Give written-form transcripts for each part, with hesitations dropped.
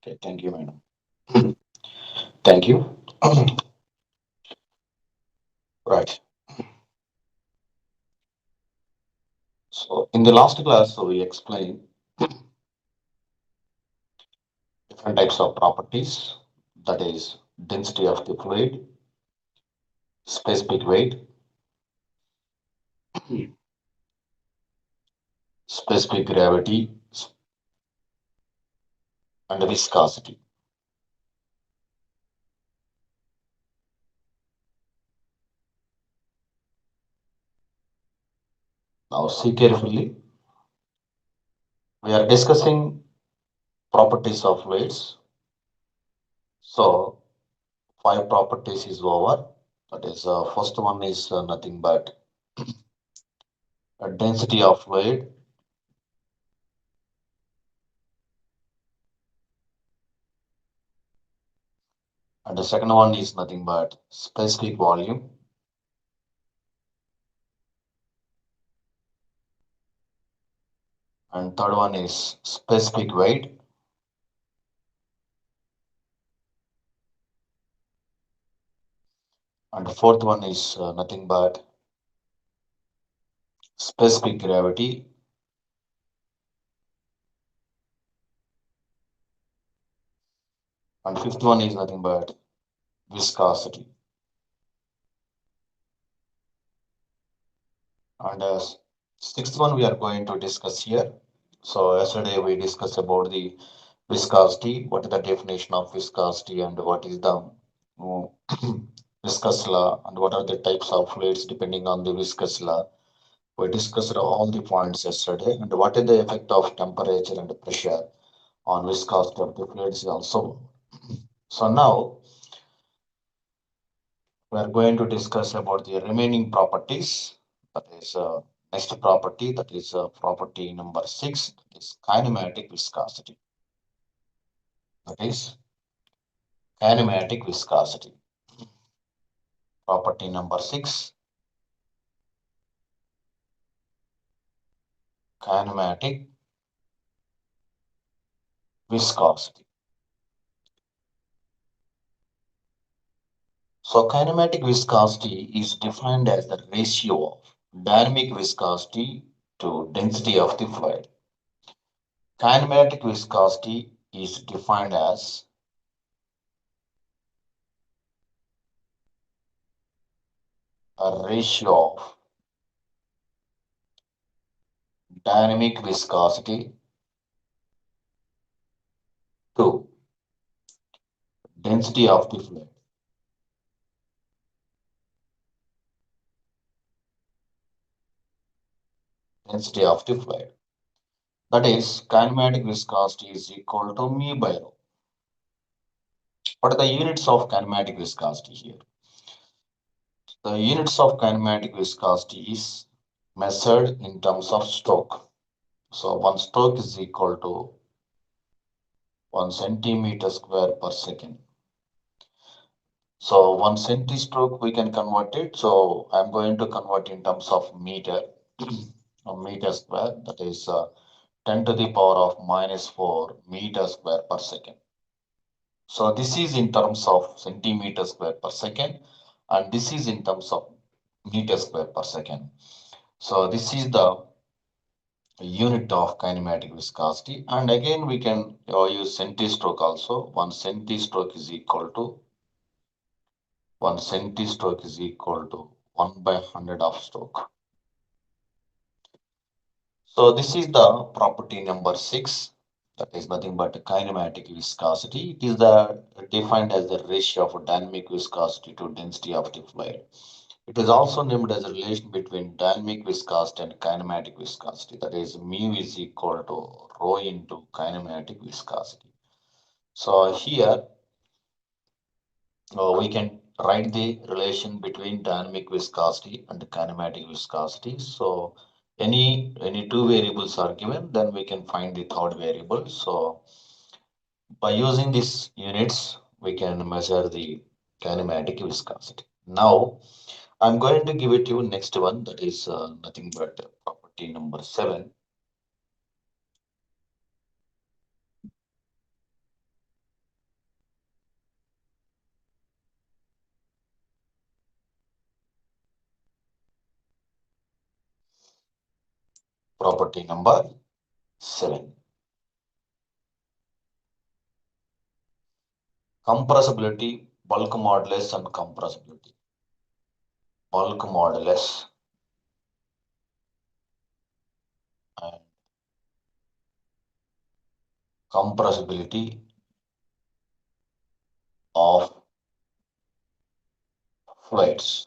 Okay, thank you, madam. Thank you. Right. So in the last class, we explained different types of properties. That is density of the fluid, specific weight, specific gravity, and viscosity. Now see carefully. We are discussing properties of fluids. So five properties is over. That is, first one is nothing but density of fluid, and the second one is nothing but specific volume, and third one is specific weight, and the fourth one is nothing but specific gravity, and fifth one is nothing but viscosity. And sixth one we are going to discuss here. So yesterday we discussed about the viscosity, what is the definition of viscosity, and what is the viscous law, and what are the types of fluids depending on the viscous law. We discussed all the points yesterday, and what is the effect of temperature and pressure on viscosity of the fluids also. So now we are going to discuss about the remaining properties. That is next property, that is property number six, that is kinematic viscosity. That is kinematic viscosity. Property number six, kinematic viscosity. So kinematic viscosity is defined as the ratio of dynamic viscosity to density of the fluid. Kinematic viscosity is defined as a ratio of dynamic viscosity to density of the fluid. Density of the fluid. That is, kinematic viscosity is equal to mu by rho. What are the units of kinematic viscosity here? The units of kinematic viscosity is measured in terms of stroke. So one stroke is equal to 1 centimeter square per second. So 1 centistroke we can convert it. So I'm going to convert in terms of meter, a meter square. That is 10 to the power of minus 4 meter square per second. So this is in terms of centimeter square per second, and this is in terms of meter square per second. So this is the unit of kinematic viscosity. And again, we can use centistroke also. 1 centistroke is equal to 1 by 100 of stroke. So this is the property number six. That is nothing but kinematic viscosity. It is the defined as the ratio of dynamic viscosity to density of the fluid. It is also named as a relation between dynamic viscosity and kinematic viscosity. That is, mu is equal to rho into kinematic viscosity. So here we can write the relation between dynamic viscosity and kinematic viscosity. So any two variables are given, then we can find the third variable. So by using these units, we can measure the kinematic viscosity. Now I'm going to give it to you next one, that is nothing but property number seven. Property number 7. Compressibility, bulk modulus and compressibility. Bulk modulus and compressibility of fluids.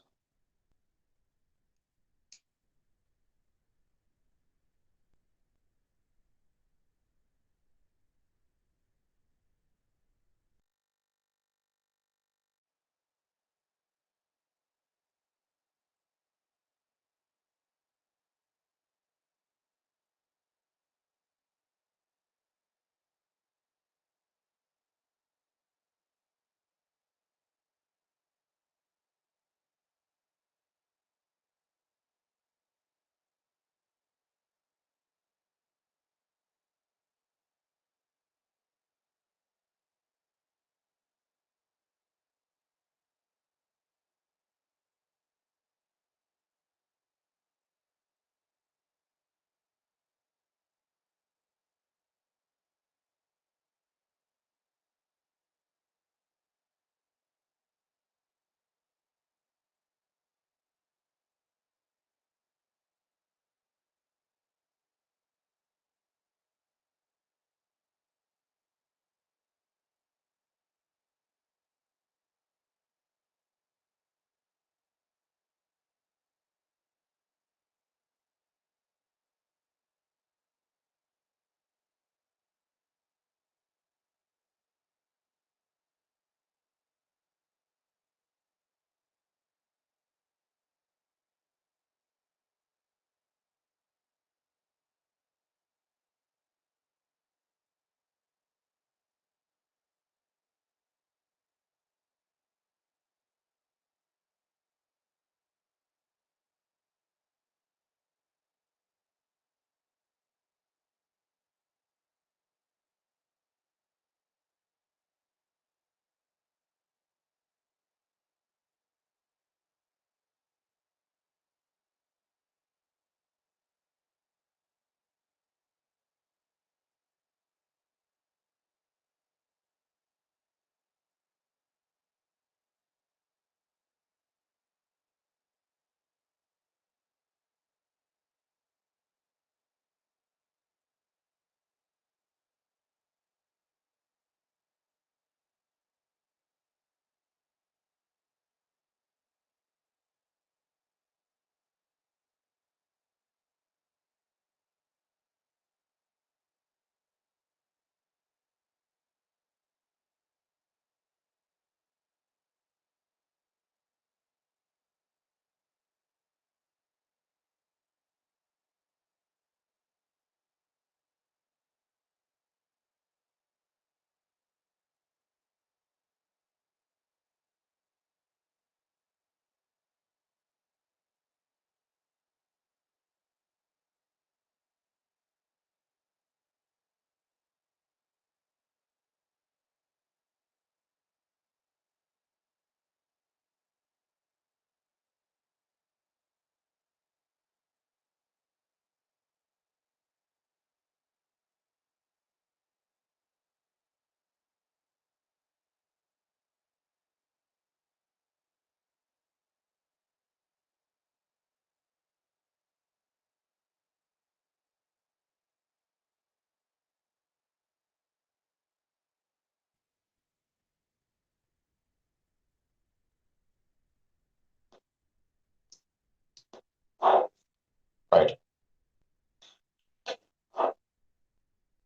Right.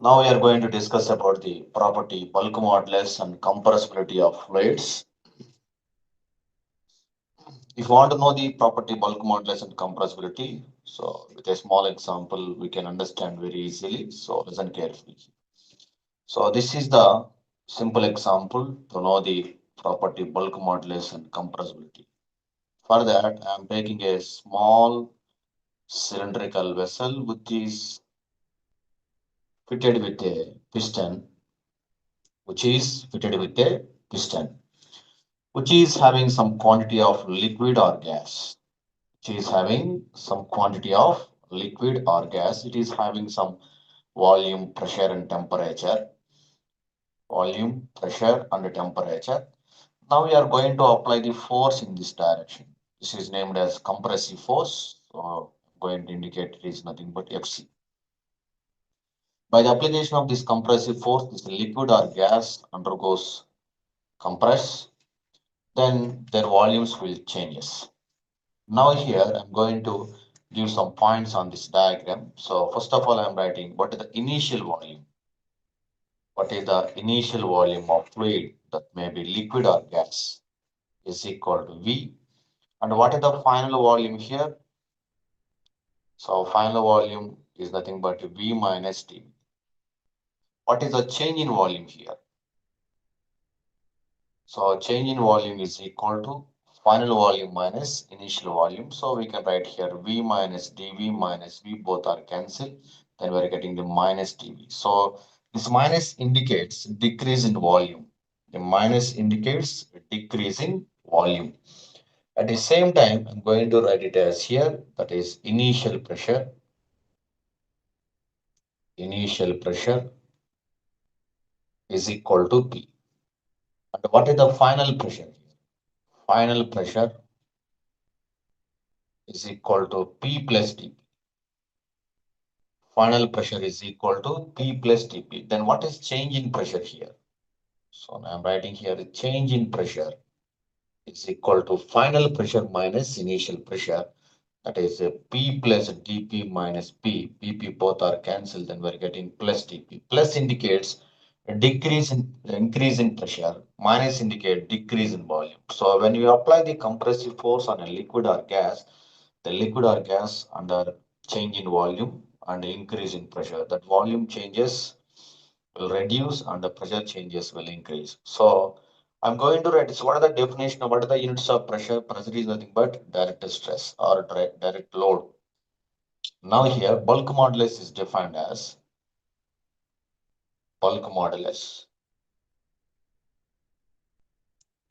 Now we are going to discuss about the property bulk modulus and compressibility of fluids. If you want to know the property bulk modulus and compressibility, so with a small example, we can understand very easily. So listen carefully. So this is the simple example to know the property bulk modulus and compressibility. For that, I am taking a small cylindrical vessel which is fitted with a piston, which is fitted with a piston, which is having some quantity of liquid or gas, which is having some quantity of liquid or gas, it is having some volume, pressure and temperature. Volume, pressure and temperature. Now we are going to apply the force in this direction. This is named as compressive force. So I'm going to indicate it is nothing but Fc. By the application of this compressive force, this liquid or gas undergoes compress, then their volumes will changes. Now here I'm going to give some points on this diagram. So first of all, I'm writing what is the initial volume. What is the initial volume of fluid, that may be liquid or gas, is equal to V. And what is the final volume here? So final volume is nothing but V minus T. What is the change in volume here? So change in volume is equal to final volume minus initial volume. So we can write here V minus dV minus V, both are cancelled. Then we're getting the minus dV. So this minus indicates decrease in volume. The minus indicates decrease in volume. At the same time, I'm going to write it as here, that is initial pressure. Initial pressure is equal to P. And what is the final pressure? Final pressure is equal to P plus dP. Final pressure is equal to P plus dP. Then what is change in pressure here? So I'm writing here the change in pressure is equal to final pressure minus initial pressure. That is a P plus dP minus P. PP both are cancelled. Then we're getting plus dP. Plus indicates a decrease in increase in pressure. Minus indicate decrease in volume. So when you apply the compressive force on a liquid or gas, the liquid or gas under change in volume and increase in pressure, that volume changes will reduce and the pressure changes will increase. So I'm going to write, so what are the definition of what are the units of pressure? Pressure is nothing but direct stress or direct load. Now here bulk modulus is defined as bulk modulus.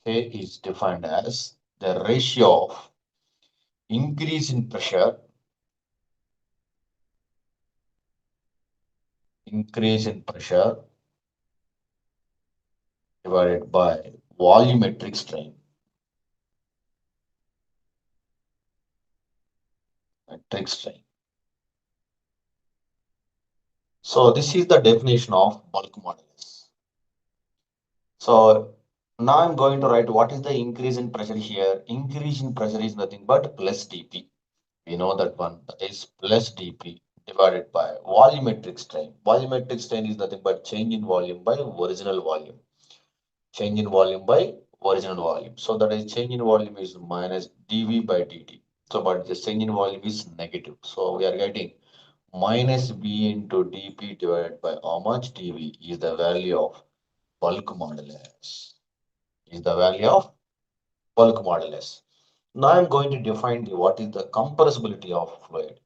K is defined as the ratio of increase in pressure, increase in pressure divided by volumetric strain. Metric strain. So this is the definition of bulk modulus. So now I'm going to write what is the increase in pressure here. Increase in pressure is nothing but plus dP. We know that one, that is plus dP divided by volumetric strain. Volumetric strain is nothing but change in volume by original volume. Change in volume by original volume. So that is change in volume is minus dV by dt. So but the change in volume is negative. So we are getting minus V into dP divided by how much dV is the value of bulk modulus. Is the value of bulk modulus. Now I'm going to define what is the compressibility of fluid.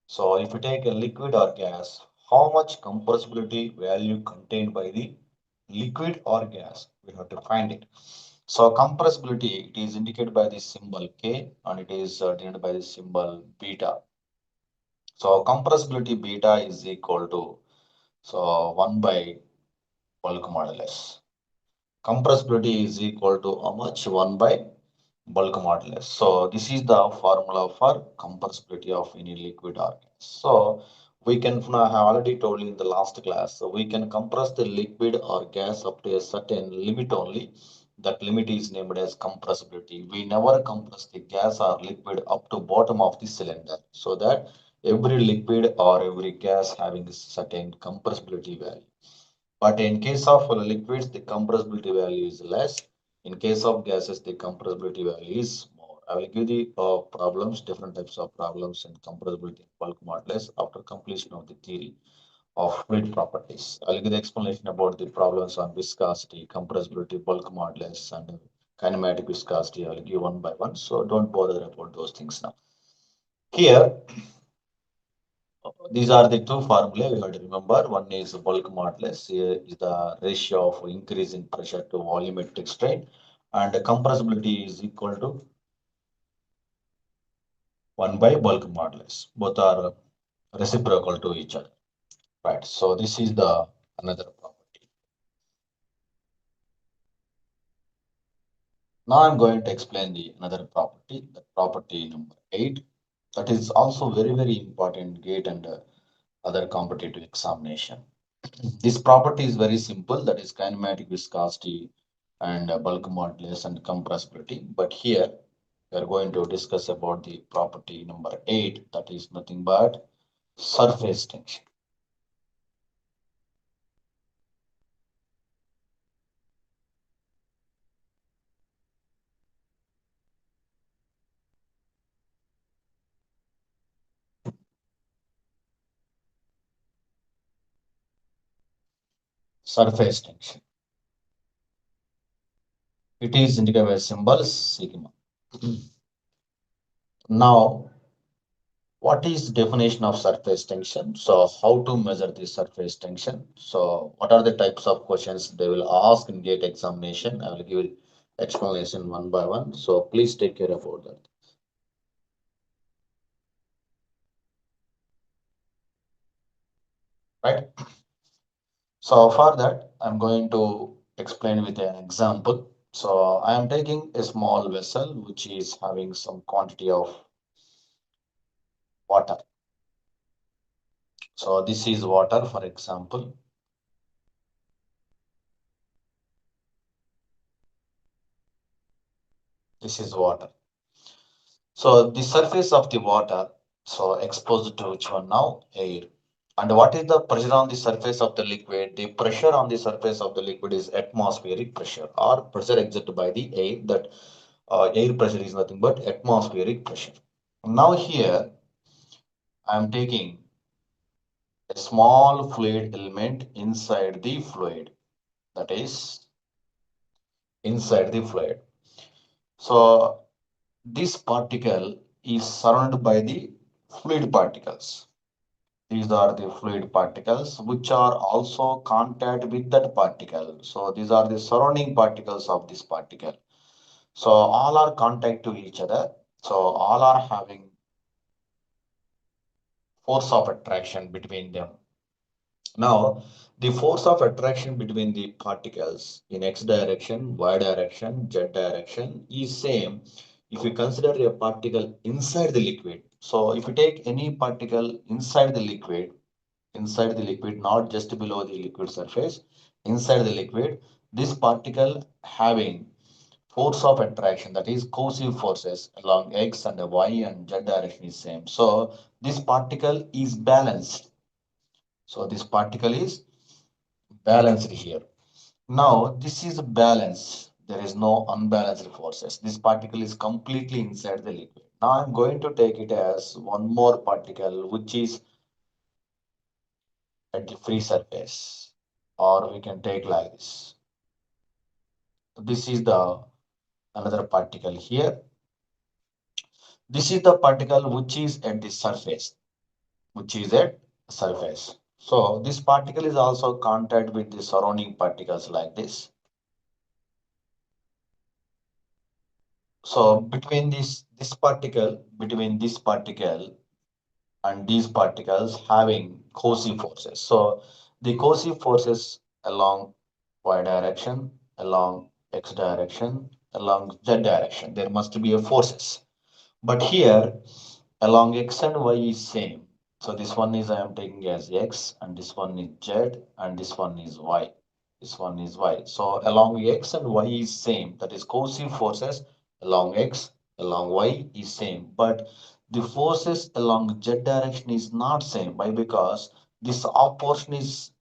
So if you take a liquid or gas, how much compressibility value contained by the liquid or gas? We have to find it. So compressibility, it is indicated by the symbol K and it is denoted by the symbol beta. So compressibility beta is equal to, so 1 by bulk modulus. Compressibility is equal to how much? 1 by bulk modulus. So this is the formula for compressibility of any liquid or gas. So we can, I have already told you in the last class, so we can compress the liquid or gas up to a certain limit only. That limit is named as compressibility. We never compress the gas or liquid up to bottom of the cylinder, so that every liquid or every gas having a certain compressibility value. But in case of liquids, the compressibility value is less. In case of gases, the compressibility value is more. I will give the problems, different types of problems in compressibility and bulk modulus after completion of the theory of fluid properties. I will give the explanation about the problems on viscosity, compressibility, bulk modulus, and kinematic viscosity. I will give one by one, so don't bother about those things now. Here, these are the two formulae we have to remember. One is bulk modulus, here is the ratio of increase in pressure to volumetric strain, and compressibility is equal to 1 by bulk modulus. Both are reciprocal to each other. Right. So this is the another property. Now I'm going to explain the another property, the property number 8. That is also very, very important gate and other competitive examination. This property is very simple, that is kinematic viscosity and bulk modulus and compressibility. But here we are going to discuss about the property number 8, that is nothing but surface tension. Surface tension. It is indicated by symbol sigma. Now, what is definition of surface tension? So how to measure the surface tension? So what are the types of questions they will ask in gate examination? I will give explanation one by one. So please take care about that. Right? So for that, I'm going to explain with an example. So I am taking a small vessel which is having some quantity of water. So this is water, for example. This is water. So the surface of the water, so exposed to which one now? Air. And what is the pressure on the surface of the liquid? The pressure on the surface of the liquid is atmospheric pressure or pressure exerted by the air. That air pressure is nothing but atmospheric pressure. Now here I am taking a small fluid element inside the fluid. That is inside the fluid. So this particle is surrounded by the fluid particles. These are the fluid particles which are also contact with that particle. So these are the surrounding particles of this particle. So all are contact to each other. So all are having force of attraction between them. Now the force of attraction between the particles in x direction, y direction, z direction is same if you consider a particle inside the liquid. So if you take any particle inside the liquid, not just below the liquid surface, inside the liquid, this particle having force of attraction, that is cohesive forces along x and y and z direction is same. So this particle is balanced. So this particle is balanced here. Now this is balanced. There is no unbalanced forces. This particle is completely inside the liquid. Now I'm going to take it as one more particle which is at the free surface, or we can take like this. This is the another particle here. This is the particle which is at the surface, which is at surface. So this particle is also contact with the surrounding particles like this. So between this particle and these particles having cohesive forces. So the cohesive forces along y direction, along x direction, along z direction, there must be a forces. But here along x and y is same. So this one is I am taking as x and this one is z and this one is y. This one is y. So along x and y is same. That is cohesive forces along x, along y is same. But the forces along z direction is not same. Why? Because this half portion is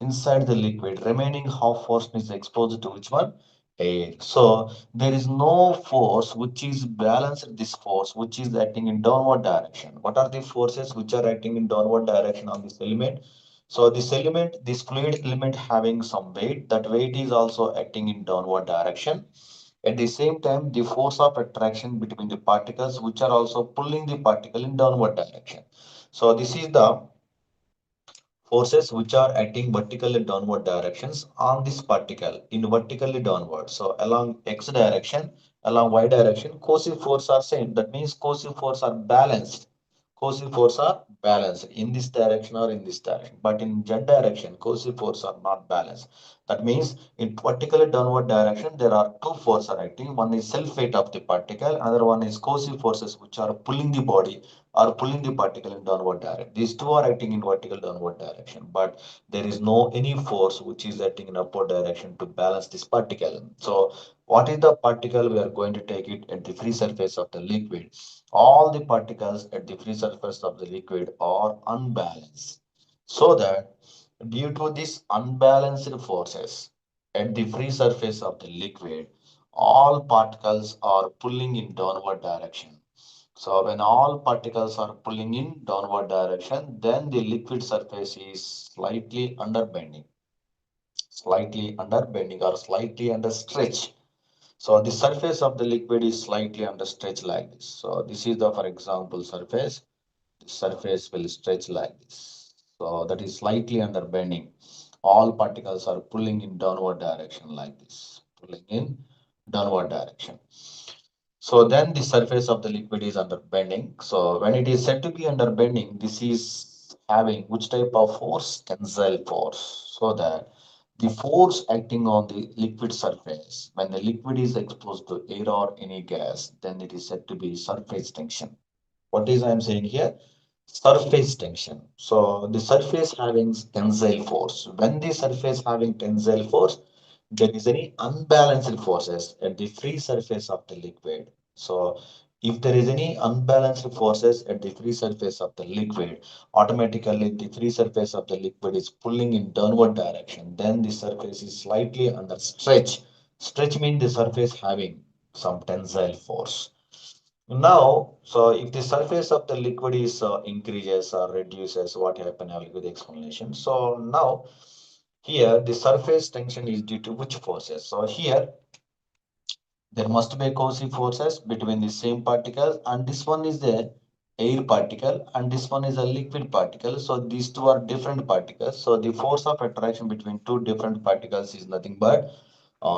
inside the liquid. Remaining half portion is exposed to which one? Air. So there is no force which is balanced this force which is acting in downward direction. What are the forces which are acting in downward direction on this element? So this element, this fluid element having some weight, that weight is also acting in downward direction. At the same time, the force of attraction between the particles which are also pulling the particle in downward direction. So this is the forces which are acting vertically downward directions on this particle in vertically downward. So along x direction, along y direction, cohesive force are same. That means cohesive force are balanced. cohesive force are balanced in this direction or in this direction. But in z direction, cohesive force are not balanced. That means in particular downward direction, there are two forces are acting. One is self weight of the particle, another one is cohesive forces which are pulling the body or pulling the particle in downward direction. These two are acting in vertical downward direction, but there is no any force which is acting in upward direction to balance this particle. So what is the particle? We are going to take it at the free surface of the liquid. All the particles at the free surface of the liquid are unbalanced. So that due to these unbalanced forces at the free surface of the liquid, all particles are pulling in downward direction. So when all particles are pulling in downward direction, then the liquid surface is slightly under bending or slightly under stretch. So the surface of the liquid is slightly under stretch like this. So this is the, for example, surface. The surface will stretch like this. So that is slightly under bending. All particles are pulling in downward direction like this, pulling in downward direction. So then the surface of the liquid is under bending. So when it is said to be under bending, this is having which type of force? Tensile force. So that the force acting on the liquid surface, when the liquid is exposed to air or any gas, then it is said to be surface tension. What is I am saying here? Surface tension. So the surface having tensile force. When the surface having tensile force, there is any unbalanced forces at the free surface of the liquid. So if there is any unbalanced forces at the free surface of the liquid, automatically the free surface of the liquid is pulling in downward direction. Then the surface is slightly under stretch. Stretch means the surface having some tensile force. Now, so if the surface of the liquid is increases or reduces, what happen? I will give the explanation. So now here the surface tension is due to which forces? So here there must be cohesive forces between the same particles, and this one is the air particle and this one is a liquid particle. So these two are different particles. So the force of attraction between two different particles is nothing but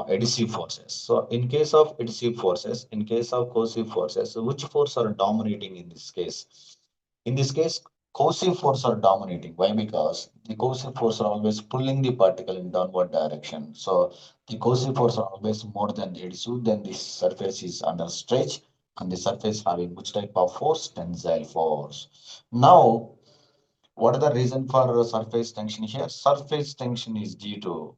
adhesive forces. So in case of adhesive forces, in case of cohesive forces, which force are dominating in this case? In this case, cohesive force are dominating. Why? Because the cohesive force are always pulling the particle in downward direction. So the cohesive force are always more than the adhesive, then the surface is under stretch and the surface having which type of force? Tensile force. Now, what are the reason for surface tension here? Surface tension is due to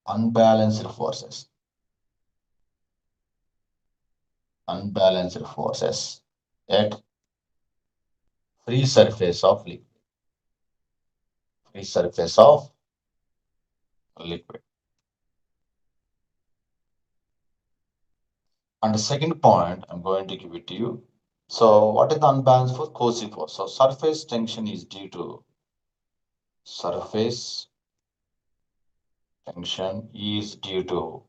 unbalanced forces. Unbalanced forces at free surface of liquid. Free surface of liquid. And the second point, I'm going to give it to you. So, what is the unbalanced force? Cohesive force. So, surface tension is due to surface tension is due to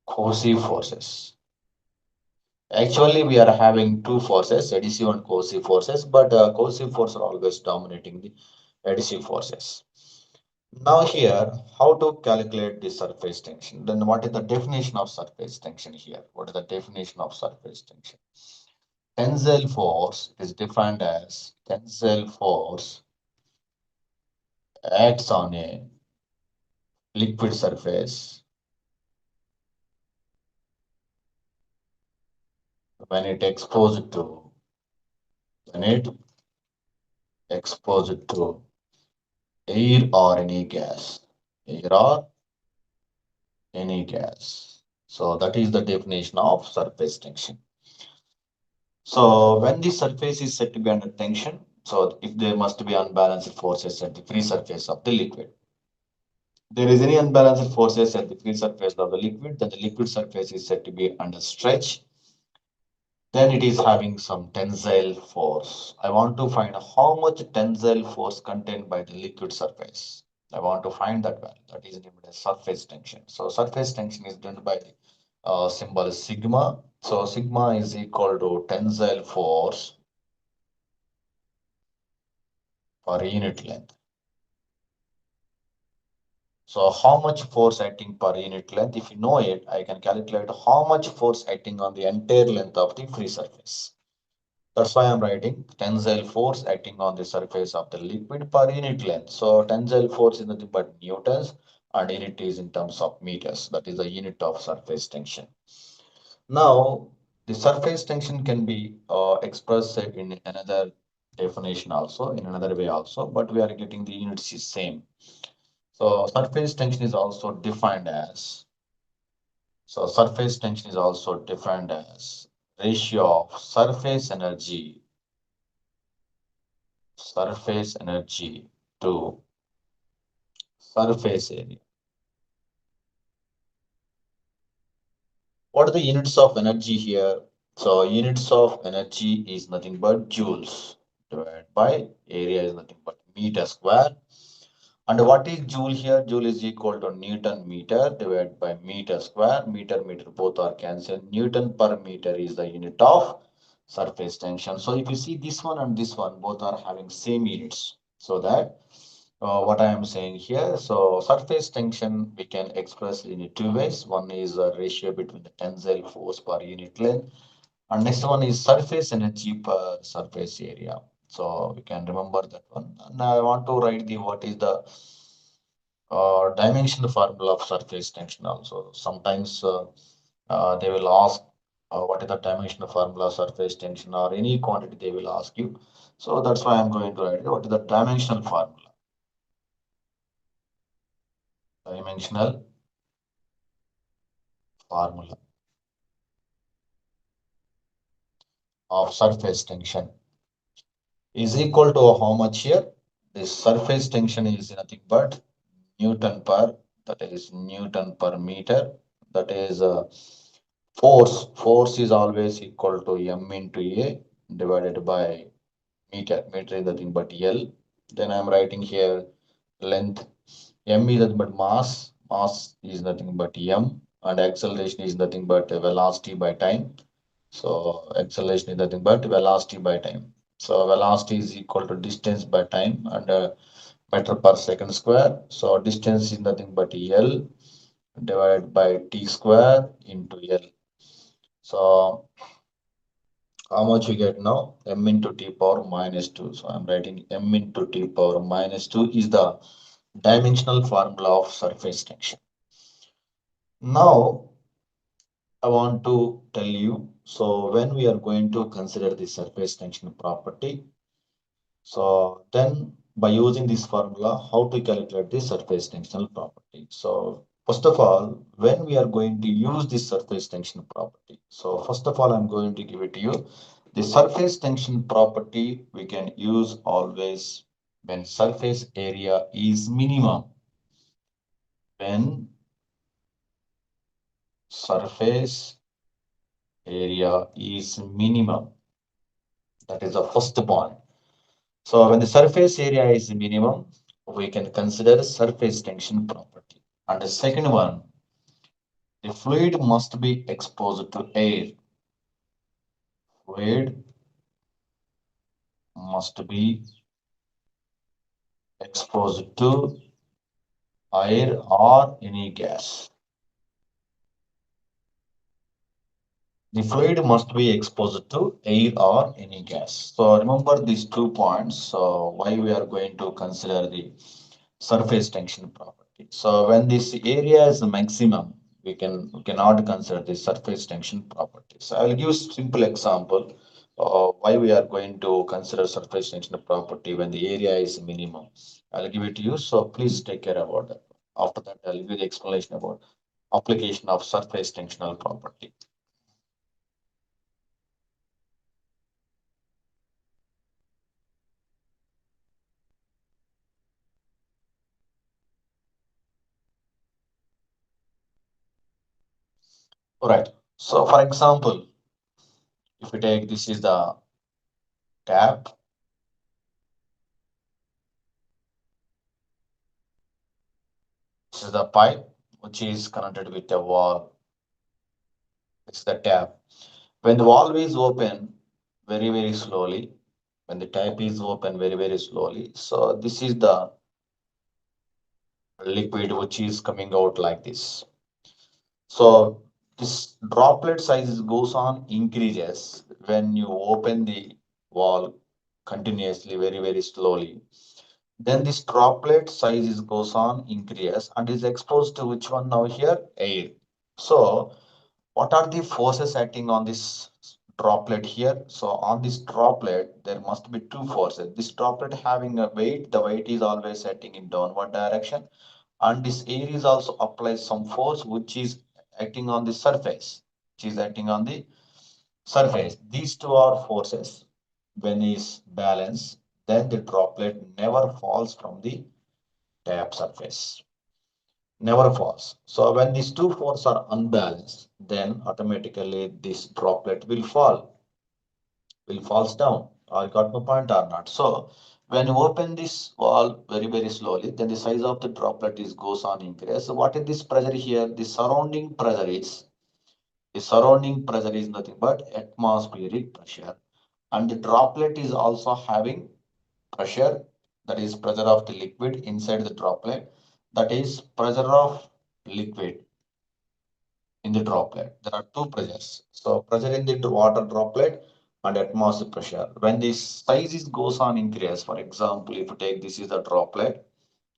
cohesive forces. Actually, we are having two forces, adhesive and cohesive forces, but cohesive forces are always dominating the adhesive forces. Now here, how to calculate the surface tension? Then what is the definition of surface tension here? What is the definition of surface tension? Tensile force is defined as tensile force acts on a liquid surface when it exposed to when it exposed to air or any gas. Air or any gas. So that is the definition of surface tension. So when the surface is said to be under tension, so if there must be unbalanced forces at the free surface of the liquid. There is any unbalanced forces at the free surface of the liquid, then the liquid surface is said to be under stretch. Then it is having some tensile force. I want to find how much tensile force contained by the liquid surface. I want to find that value. That is named as surface tension. So surface tension is done by the symbol sigma. So sigma is equal to tensile force per unit length. So how much force acting per unit length? If you know it, I can calculate how much force acting on the entire length of the free surface. That's why I'm writing tensile force acting on the surface of the liquid per unit length. So tensile force is nothing but newtons and unit is in terms of meters. That is the unit of surface tension. Now, the surface tension can be expressed in another definition also, in another way also, but we are getting the units is same. So surface tension is also defined as, so surface tension is also defined as ratio of surface energy to surface area. What are the units of energy here? So units of energy is nothing but joules divided by area is nothing but meter square. And what is joule here? Joule is equal to Newton meter divided by meter square. Meter both are cancelled. Newton per meter is the unit of surface tension. So if you see this one and this one, both are having same units. So that what I am saying here. So surface tension we can express in two ways. One is a ratio between the tensile force per unit length, and next one is surface energy per surface area. So we can remember that one. And I want to write the what is the dimension formula of surface tension also. Sometimes they will ask what is the dimensional formula of surface tension or any quantity they will ask you. So that's why I'm going to write what is the dimensional formula. Dimensional formula of surface tension is equal to how much here? This surface tension is nothing but Newton per, that is Newton per meter. That is force. Force is always equal to M into A divided by meter. Meter is nothing but L. Then I'm writing here length. M is nothing but mass. Mass is nothing but M. And acceleration is nothing but velocity by time. So acceleration is nothing but velocity by time. So velocity is equal to distance by time and meter per second square. So distance is nothing but L divided by t square into L. So how much we get now? M into t power minus 2. So I'm writing M into t power minus 2 is the dimensional formula of surface tension. Now I want to tell you, so when we are going to consider the surface tension property, so then by using this formula, how to calculate the surface tensional property. So first of all, when we are going to use this surface tension property, so first of all, I'm going to give it to you. The surface tension property we can use always when surface area is minimum. When surface area is minimum. That is the first point. So when the surface area is minimum, we can consider surface tension property. And the second one, the fluid must be exposed to air. Fluid must be exposed to air or any gas. The fluid must be exposed to air or any gas. So remember these 2 points. So why we are going to consider the surface tension property. So when this area is maximum, we cannot consider the surface tension property. So I will give simple example why we are going to consider surface tension property when the area is minimum. I'll give it to you. So please take care about that. After that, I'll give you the explanation about application of surface tensional property. All right. So for example, if we take this is the tap, this is the pipe which is connected with a wall. It's the tap. When the valve is open very slowly, when the tap is open very slowly, so this is the liquid which is coming out like this. So this droplet size goes on increases when you open the wall continuously, very, very slowly. Then this droplet size goes on increase and is exposed to which one now here? Air. So what are the forces acting on this droplet here? So on this droplet, there must be two forces. This droplet having a weight, the weight is always acting in downward direction. And this air is also applies some force which is acting on the surface, which is acting on the surface. These two are forces. When is balanced, then the droplet never falls from the tap surface. Never falls. So when these two forces are unbalanced, then automatically this droplet will falls down. Or got my point or not? So when you open this wall very very slowly, then the size of the droplet is goes on increase. So what is this pressure here? The surrounding pressure is nothing but atmospheric pressure, and the droplet is also having pressure, that is pressure of the liquid inside the droplet, that is pressure of liquid in the droplet. There are two pressures. So pressure in the water droplet and atmospheric pressure. When the size is goes on increase, for example, if you take this is a droplet,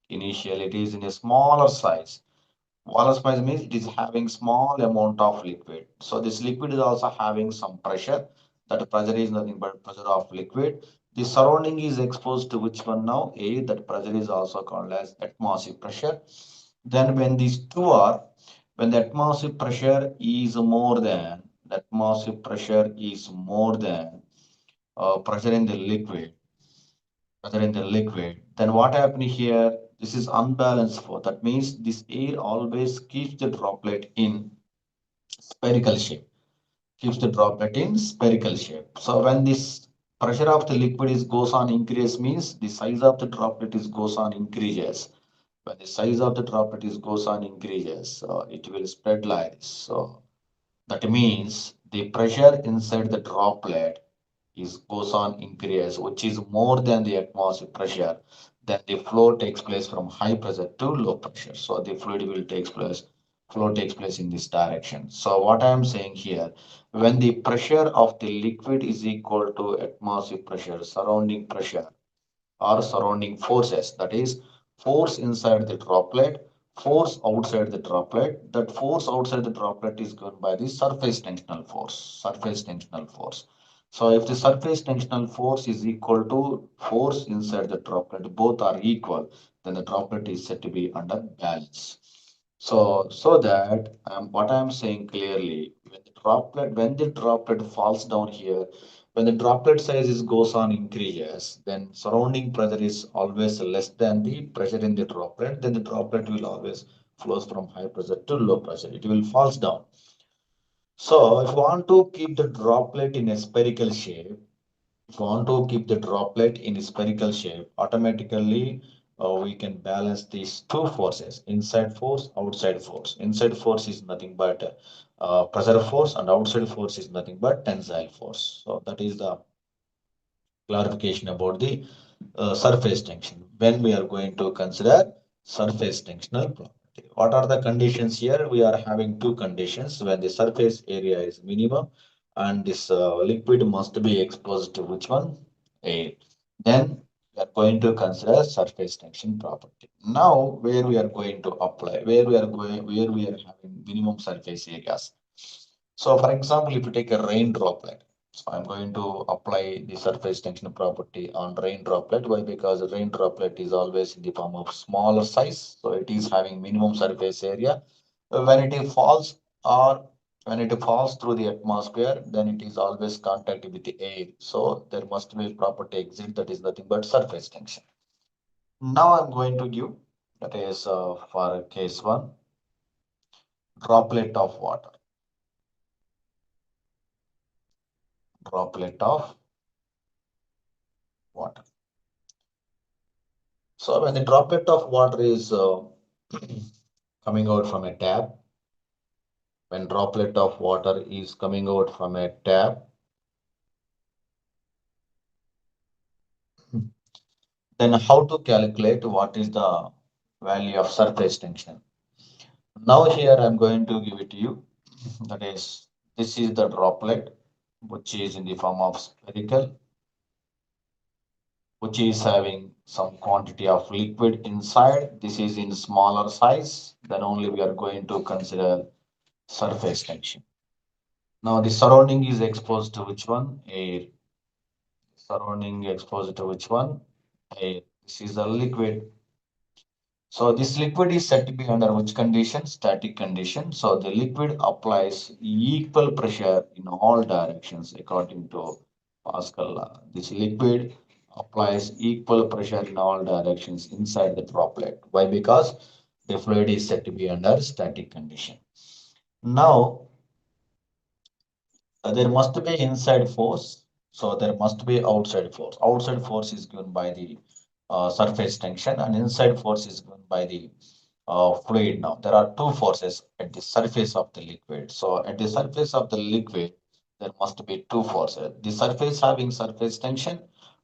initially it is in a smaller size. Smaller size means it is having small amount of liquid. So this liquid is also having some pressure. That pressure is nothing but pressure of liquid. The surrounding is exposed to which one now? A, that pressure is also called as atmospheric pressure. Then when the atmospheric pressure is more than, the atmospheric pressure is more than pressure in the liquid, then what happened here? This is unbalanced force. That means this air always keeps the droplet in spherical shape. Keeps the droplet in spherical shape. So when this pressure of the liquid is goes on increase means the size of the droplet is goes on increases. When the size of the droplet is goes on increases, so it will spread like this. So that means the pressure inside the droplet is goes on increase, which is more than the atmospheric pressure. Then the flow takes place from high pressure to low pressure. So the flow takes place in this direction. So what I am saying here, when the pressure of the liquid is equal to atmospheric pressure, surrounding pressure, or surrounding forces, that is force inside the droplet, force outside the droplet. That force outside the droplet is given by the surface tensional force. So if the surface tensional force is equal to force inside the droplet, both are equal, then the droplet is said to be under balance. So that what I am saying clearly, when the droplet falls down here, when the droplet size is goes on increases, then surrounding pressure is always less than the pressure in the droplet. Then the droplet will always flows from high pressure to low pressure. It will falls down. So if you want to keep the droplet in a spherical shape, if you want to keep the droplet in a spherical shape, automatically we can balance these two forces, inside force, outside force. Inside force is nothing but pressure force, and outside force is nothing but tensile force. So that is the clarification about the surface tension when we are going to consider surface tensional property. What are the conditions here? We are having two conditions when the surface area is minimum and this liquid must be exposed to which one? Air. Then we are going to consider surface tension property. Now where we are going to apply, where we are having minimum surface areas. So for example, if you take a rain droplet, so I'm going to apply the surface tension property on rain droplet. Why? Because rain droplet is always in the form of smaller size. So it is having minimum surface area. When it falls or when it falls through the atmosphere, then it is always contact with the air. So there must be a property exit that is nothing but surface tension. Now I'm going to give that is for case one, droplet of water. Droplet of water. So when the droplet of water is coming out from a tap, when droplet of water is coming out from a tap, then how to calculate what is the value of surface tension. Now here I'm going to give it to you. That is, this is the droplet, which is in the form of spherical, which is having some quantity of liquid inside. This is in smaller size. Then only we are going to consider surface tension. Now the surrounding is exposed to which one? Air. Surrounding exposed to which one? Air. This is a liquid. So this liquid is said to be under which condition? Static condition. So the liquid applies equal pressure in all directions according to Pascal law. This liquid applies equal pressure in all directions inside the droplet. Why? Because the fluid is said to be under static condition. Now there must be inside force, so there must be outside force. Outside force is given by the surface tension, and inside force is given by the fluid. Now there are two forces at the surface of the liquid. So at the surface of the liquid, there must be two forces. The surface having surface tension,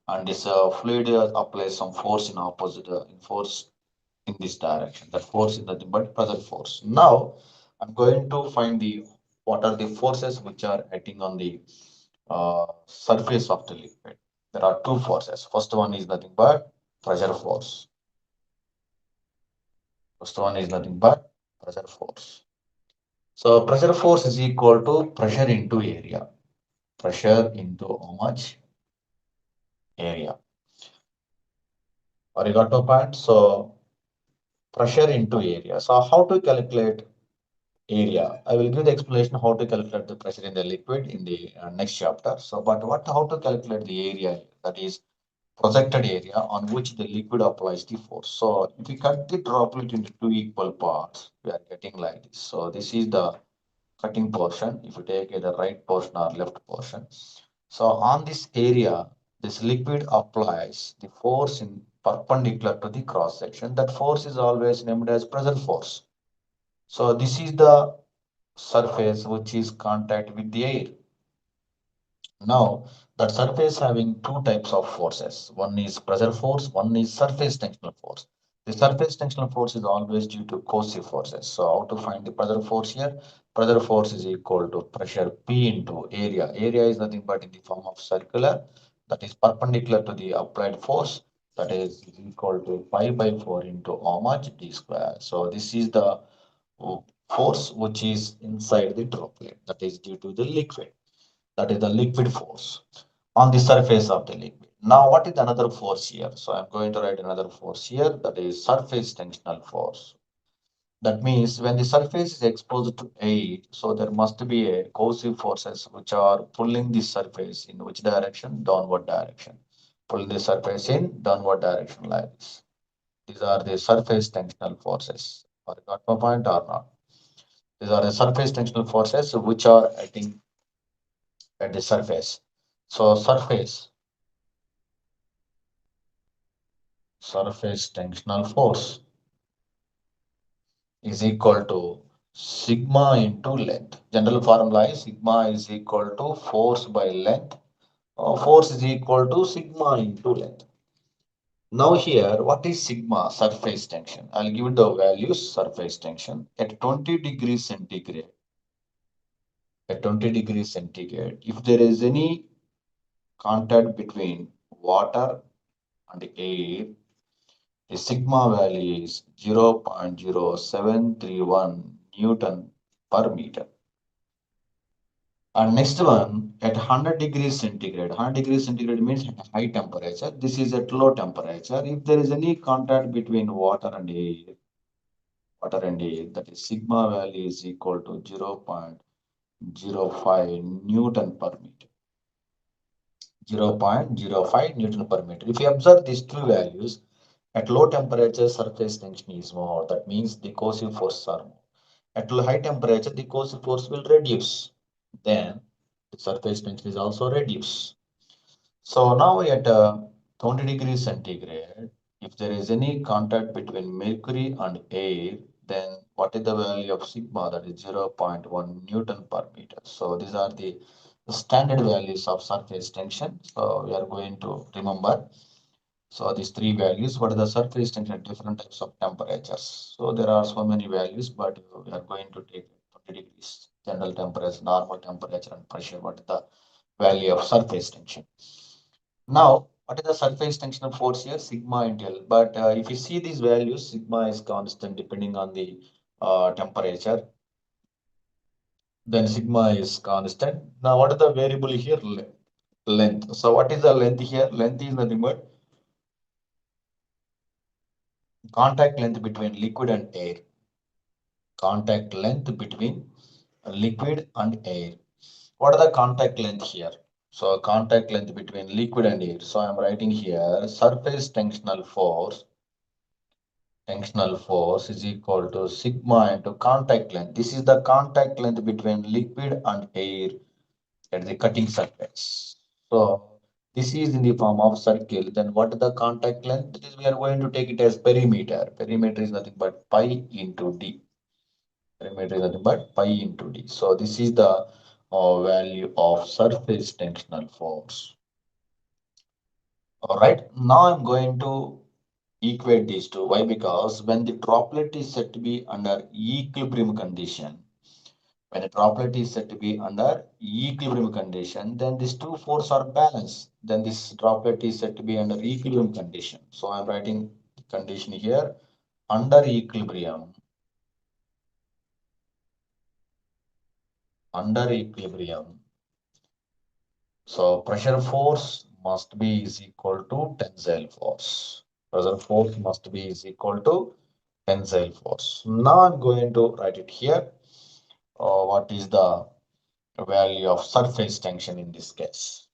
and this fluid applies some force in opposite in force in this direction. That force is nothing but pressure force. Now I'm going to find the what are the forces which are acting on the surface of the liquid. There are two forces. First one is nothing but pressure force. First one is nothing but pressure force. So pressure force is equal to pressure into area. Pressure into how much area? Or you got to point. So pressure into area. So how to calculate area? I will give the explanation how to calculate the pressure in the liquid in the next chapter. So, but what how to calculate the area? That is projected area on which the liquid applies the force. So if we cut the droplet into two equal parts, we are getting like this. So this is the cutting portion. If you take the right portion or left portion. So on this area, this liquid applies the force in perpendicular to the cross section. That force is always named as pressure force. So this is the surface which is contact with the air. Now, that surface having two types of forces. One is pressure force, one is surface tensional force. The surface tensional force is always due to coercive forces. So, how to find the pressure force here? Pressure force is equal to pressure P into area. Area is nothing but in the form of circular, that is perpendicular to the applied force, that is equal to pi by 4 into how much d square. So, this is the force which is inside the droplet, that is due to the liquid, that is the liquid force on the surface of the liquid. Now, what is another force here? So, I'm going to write another force here, that is surface tensional force. That means when the surface is exposed to air, so there must be a coercive forces which are pulling the surface in which direction? Downward direction. Pulling the surface in downward direction like this. These are the surface tensional forces. Or got my point or not? These are the surface tensional forces which are acting at the surface. So surface tensional force is equal to sigma into length. General formula is sigma is equal to force by length. Force is equal to sigma into length. Now here, what is sigma? Surface tension. I'll give it the values surface tension at 20 degrees centigrade. At 20 degrees centigrade, if there is any contact between water and air, the sigma value is 0.0731 Newton per meter. And next one at 100 degrees centigrade. 100 degrees centigrade means high temperature. This is at low temperature. If there is any contact between water and air, that is sigma value is equal to 0.05 Newton per meter. 0.05 Newton per meter. If you observe these two values, at low temperature, surface tension is more. That means the coercive forces are more. At high temperature, the coercive force will reduce. Then the surface tension is also reduced. So now at 20 degrees centigrade, if there is any contact between mercury and air, then what is the value of sigma? That is 0.1 Newton per meter. So these are the standard values of surface tension. So we are going to remember. So these three values, what are the surface tension at different types of temperatures? So there are so many values, but we are going to take 20 degrees general temperature, normal temperature and pressure. What is the value of surface tension? Now, what is the surface tensional force here? Sigma into L. But if you see these values, sigma is constant depending on the temperature. Then sigma is constant. Now, what is the variable here? Length. So what is the length here? Length is nothing but contact length between liquid and air. Contact length between liquid and air. What are the contact length here? So contact length between liquid and air. So I'm writing here surface tensional force is equal to sigma into contact length. This is the contact length between liquid and air at the cutting surface. So this is in the form of circle. Then what is the contact length? That is, we are going to take it as perimeter. Perimeter is nothing but pi into d. Perimeter is nothing but pi into d. So this is the value of surface tensional force. All right. Now I'm going to equate these two. Why? Because when the droplet is said to be under equilibrium condition, when a droplet is said to be under equilibrium condition, then these two forces are balanced. Then this droplet is said to be under equilibrium condition. So I'm writing the condition here under equilibrium. Under equilibrium. So pressure force must be is equal to tensile force. Pressure force must be is equal to tensile force. Now I'm going to write it here. What is the value of surface tension in this case?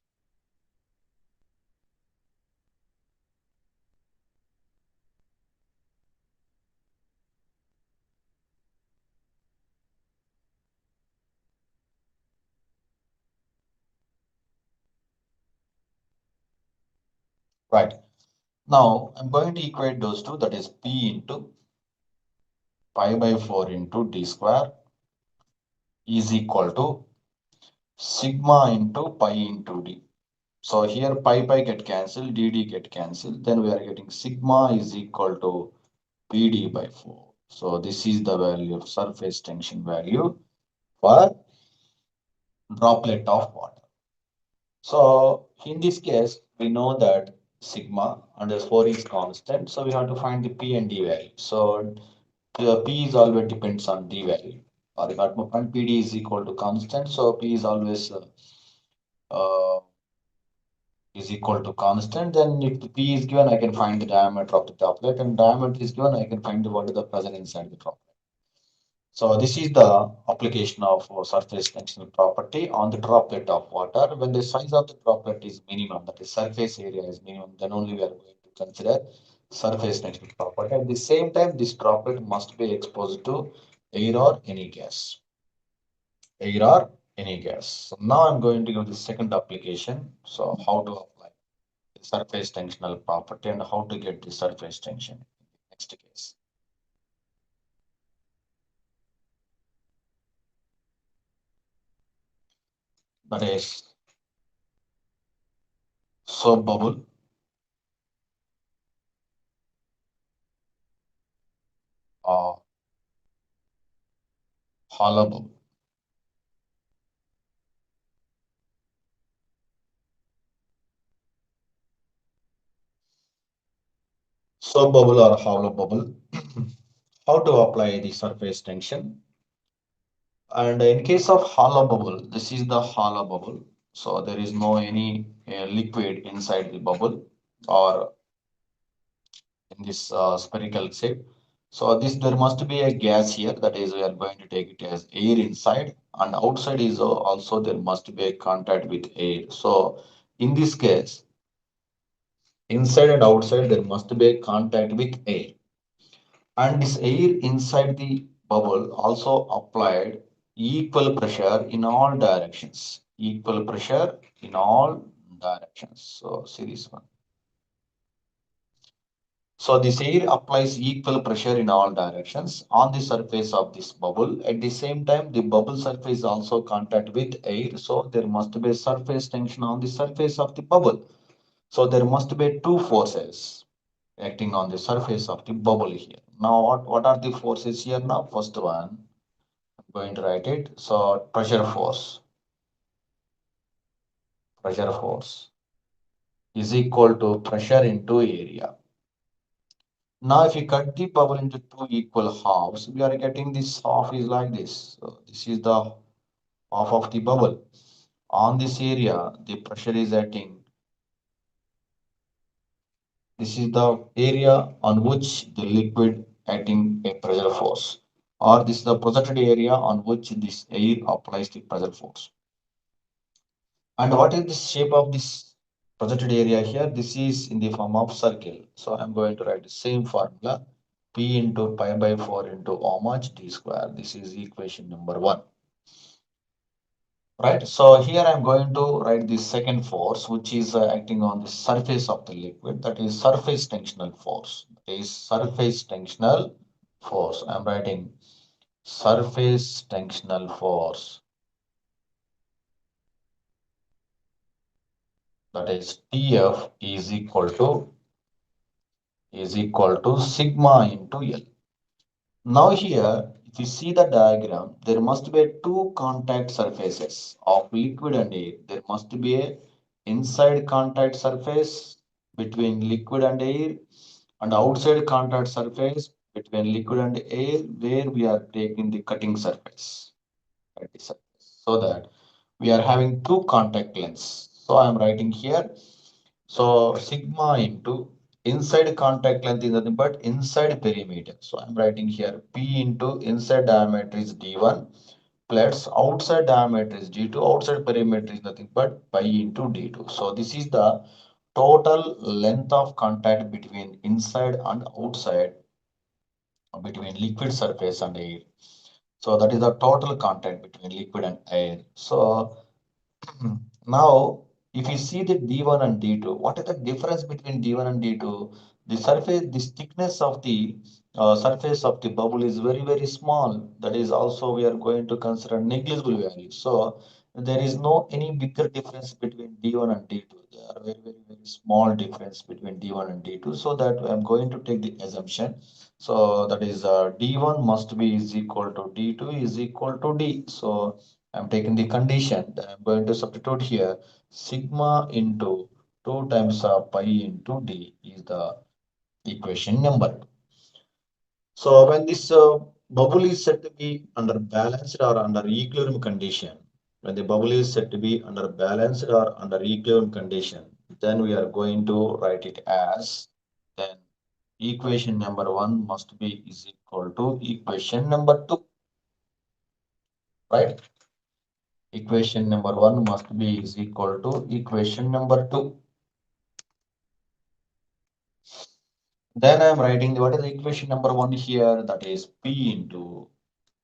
Right. Now I'm going to equate those two, that is P into pi by 4 into d square is equal to sigma into pi into d. So here pi get cancelled, dd get cancelled. Then we are getting sigma is equal to PD by 4. So this is the value of surface tension value for droplet of water. So in this case, we know that sigma underscore is constant. So we have to find the P and D value. So the P is always depends on D value. Or you got my point, PD is equal to constant. So P is always uh, is equal to constant. Then if the P is given, I can find the diameter of the droplet, and diameter is given, I can find what is the pressure inside the droplet. So this is the application of surface tensional property on the droplet of water. When the size of the droplet is minimum, that is surface area is minimum, then only we are going to consider surface tensional property. At the same time, this droplet must be exposed to air or any gas. Air or any gas. So now I'm going to give the second application. So how to apply the surface tensional property and how to get the surface tension. Next case. That is soap bubble, or hollow bubble. Soap bubble or hollow bubble. How to apply the surface tension? And in case of hollow bubble, this is the hollow bubble. So there is no any liquid inside the bubble or in this spherical shape. So this there must be a gas here. That is, we are going to take it as air inside, and outside is also there must be a contact with air. So in this case, inside and outside there must be a contact with air. And this air inside the bubble also applied equal pressure in all directions. Equal pressure in all directions. So see this one. So this air applies equal pressure in all directions on the surface of this bubble. At the same time, the bubble surface also contact with air. So there must be a surface tension on the surface of the bubble. So there must be two forces acting on the surface of the bubble here. Now, what are the forces here now? First one, I'm going to write it. So pressure force is equal to pressure into area. Now, if you cut the bubble into two equal halves, we are getting this half is like this. So this is the half of the bubble. On this area, the pressure is acting. This is the area on which the liquid acting a pressure force, or this is the projected area on which this air applies the pressure force. And what is the shape of this projected area here? This is in the form of circle. So I'm going to write the same formula, P into pi by 4 into how much d square. This is equation number 1. Right, so here I'm going to write the second force, which is acting on the surface of the liquid, that is surface tensional force. That is surface tensional force. I'm writing surface tensional force, that is TF is equal to sigma into L. Now here, if you see the diagram, there must be two contact surfaces of liquid and air. There must be a inside contact surface between liquid and air and outside contact surface between liquid and air where we are taking the cutting surface. So that we are having two contact lengths. So I am writing here. So sigma into inside contact length is nothing but inside perimeter. So I'm writing here P into inside diameter is D1 plus outside diameter is D2. Outside perimeter is nothing but pi into D2. So this is the total length of contact between inside and outside between liquid surface and air. So that is the total contact between liquid and air. So now, if you see the D1 and D2, what is the difference between D1 and D2? The surface, the thickness of the surface of the bubble is very, very small. That is also we are going to consider negligible value. So there is no any bigger difference between D1 and D2. There are very, very, very small difference between D1 and D2. So that I'm going to take the assumption. So that is D1 must be is equal to D2 is equal to D. So I'm taking the condition that I'm going to substitute here sigma into 2 times of pi into d is the equation number. So when this bubble is said to be under balanced or under equilibrium condition, when the bubble is said to be under balanced or under equilibrium condition, then we are going to write it as then equation number 1 must be is equal to equation number 2, right? Equation number 1 must be is equal to equation number 2. Then I am writing what is the equation number 1 here, that is P into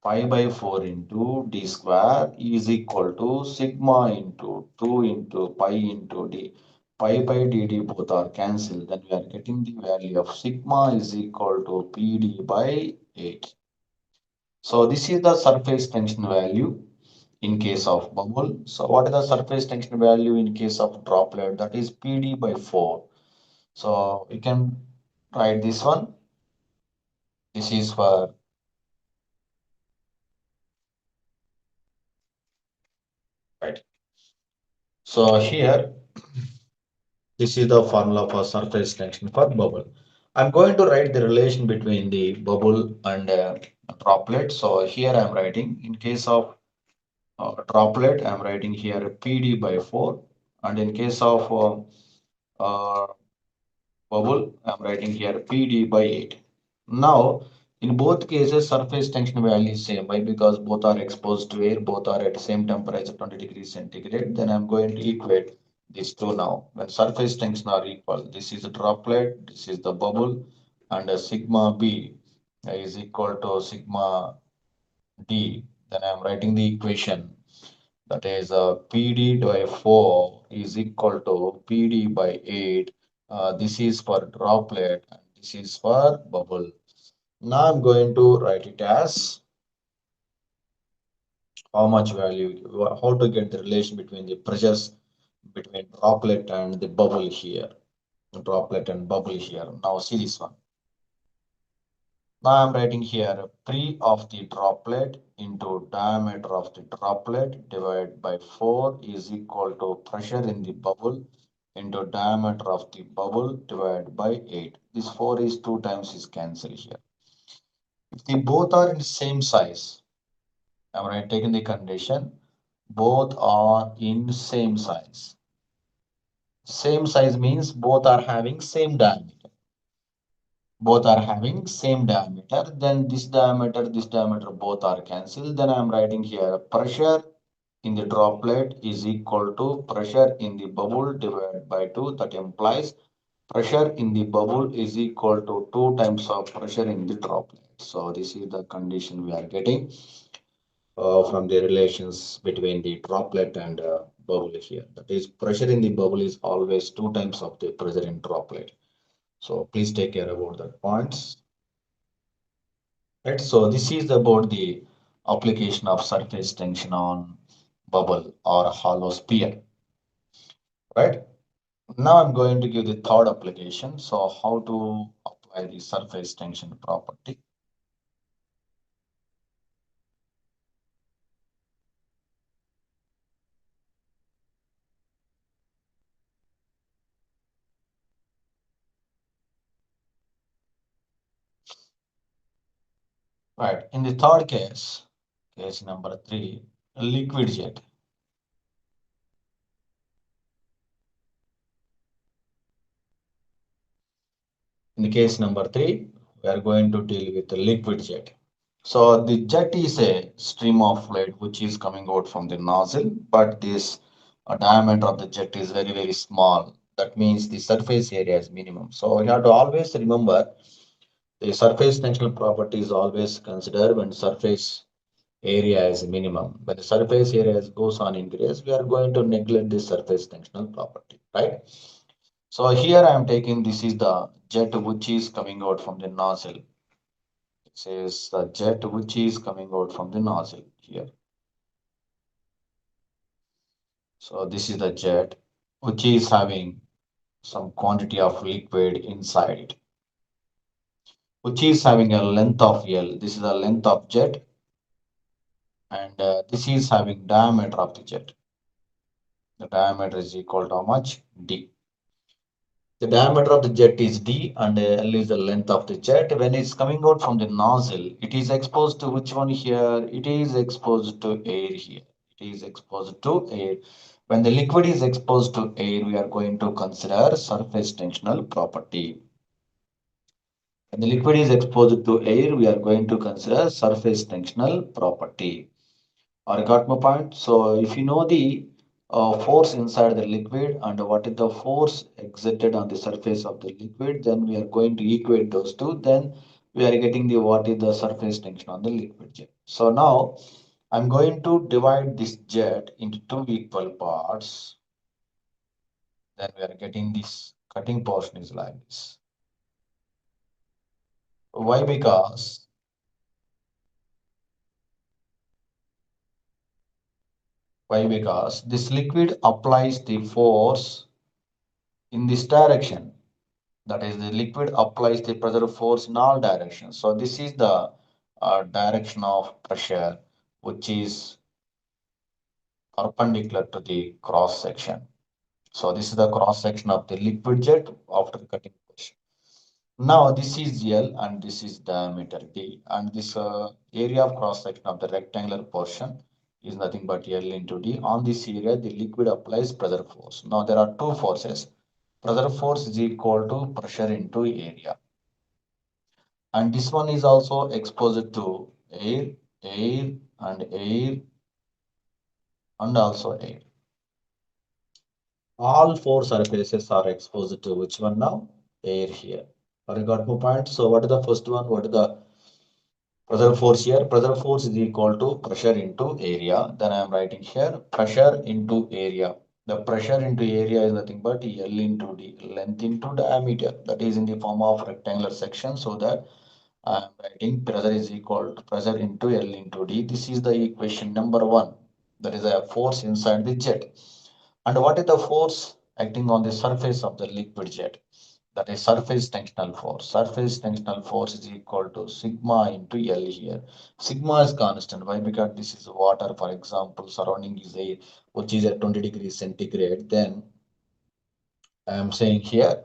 pi by 4 into d square is equal to sigma into 2 into pi into d. Pi by dd both are cancelled. Then we are getting the value of sigma is equal to PD by 8. So this is the surface tension value in case of bubble. So what is the surface tension value in case of droplet? That is PD by 4. So you can write this one. This is for right. So here, this is the formula for surface tension for bubble. I'm going to write the relation between the bubble and droplet. So here I'm writing in case of droplet, I'm writing here PD by 4. And in case of bubble, I'm writing here PD by 8. Now, in both cases, surface tension value is same. Why? Because both are exposed to air, both are at the same temperature, 20 degrees centigrade. Then I'm going to equate these two now. When surface tension are equal, this is a droplet, this is the bubble, and a sigma B is equal to sigma D. Then I'm writing the equation that is PD by 4 is equal to PD by 8. This is for droplet and this is for bubble. Now I'm going to write it as how much value, how to get the relation between the pressures between droplet and the bubble here. droplet and bubble here. Now see this one. Now I'm writing here pre of the droplet into diameter of the droplet divided by 4 is equal to pressure in the bubble into diameter of the bubble divided by 8. This 4 is 2 times is cancelled here. If they both are in the same size, I'm right taking the condition, both are in same size. Same size means both are having same diameter. Both are having same diameter, then this diameter both are cancelled. Then I am writing here pressure in the droplet is equal to pressure in the bubble divided by 2. That implies pressure in the bubble is equal to 2 times of pressure in the droplet. So this is the condition we are getting from the relations between the droplet and bubble here. That is pressure in the bubble is always 2 times of the pressure in droplet. So please take care about that points. Right, so this is about the application of surface tension on bubble or hollow sphere. Right. Now I'm going to give the third application. So how to apply the surface tension property. Right. In the third case, case number 3, liquid jet. In the case number 3, we are going to deal with the liquid jet. So the jet is a stream of fluid which is coming out from the nozzle, but this diameter of the jet is very, very small. That means the surface area is minimum. So you have to always remember the surface tensional property is always considered when surface area is minimum. When the surface area goes on increase, we are going to neglect the surface tensional property, right? So here I am taking this is the jet which is coming out from the nozzle. It says the jet which is coming out from the nozzle here. So this is the jet which is having some quantity of liquid inside it, which is having a length of L. This is the length of jet, and this is having diameter of the jet. The diameter is equal to how much? D. The diameter of the jet is D and L is the length of the jet. When it's coming out from the nozzle, it is exposed to which one here? It is exposed to air here. It is exposed to air. When the liquid is exposed to air, we are going to consider surface tensional property. When the liquid is exposed to air, we are going to consider surface tensional property. Or got my point? So if you know the force inside the liquid and what is the force exerted on the surface of the liquid, then we are going to equate those two. Then we are getting the what is the surface tension on the liquid jet. So now I'm going to divide this jet into two equal parts. Then we are getting this cutting portion is like this. Why? Because this liquid applies the force in this direction. That is, the liquid applies the pressure force in all directions. So this is the direction of pressure, which is perpendicular to the cross section. So this is the cross section of the liquid jet after cutting portion. Now this is L and this is diameter D, and this area of cross section of the rectangular portion is nothing but L into D. On this area, the liquid applies pressure force. Now there are two forces. Pressure force is equal to pressure into area. And this one is also exposed to air, air, and air, and also air. All four surfaces are exposed to which one now? Air here. Have you got my point? So what is the first one? What is the pressure force here? Pressure force is equal to pressure into area. Then I am writing here pressure into area. The pressure into area is nothing but L into D, length into diameter. That is in the form of rectangular section, so that I am writing pressure is equal to pressure into L into D. This is the equation number 1. That is a force inside the jet. And what is the force acting on the surface of the liquid jet. That is surface tensional force. Surface tensional force is equal to sigma into L here. Sigma is constant. Why? Because this is water, for example, surrounding is air, which is at 20 degrees centigrade. Then I am saying here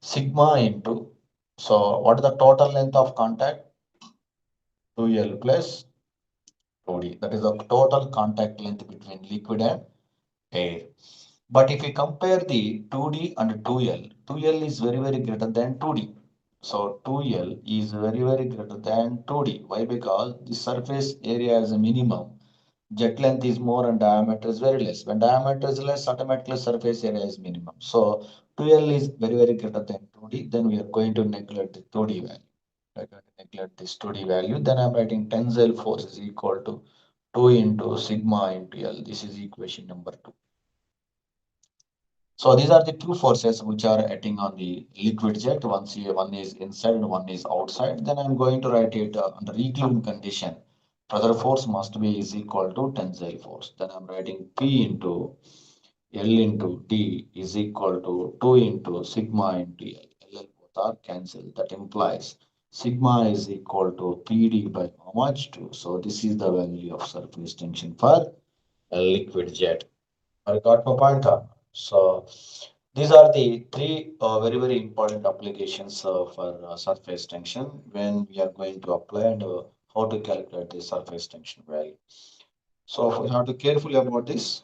sigma into, so what is the total length of contact? 2L plus 2D. That is the total contact length between liquid and air. But if we compare the 2D and 2L, 2L is very, very greater than 2D. So 2L is very, very greater than 2D. Why? Because the surface area is a minimum. Jet length is more and diameter is very less. When diameter is less, automatically surface area is minimum. So 2L is very, very greater than 2D. Then we are going to neglect the 2D value. We are going to neglect this 2D value. Then I'm writing tensile force is equal to 2 into sigma into L. This is equation number 2. So these are the two forces which are acting on the liquid jet. One is inside and one is outside. Then I'm going to write it under equilibrium condition. Pressure force must be is equal to tensile force. Then I'm writing P into L into D is equal to 2 into sigma into L. L both are cancelled. That implies sigma is equal to PD by how much? 2. So this is the value of surface tension for a liquid jet. I got my point. So these are the three very, very important applications for surface tension when we are going to apply and how to calculate the surface tension value. So we have to carefully about this.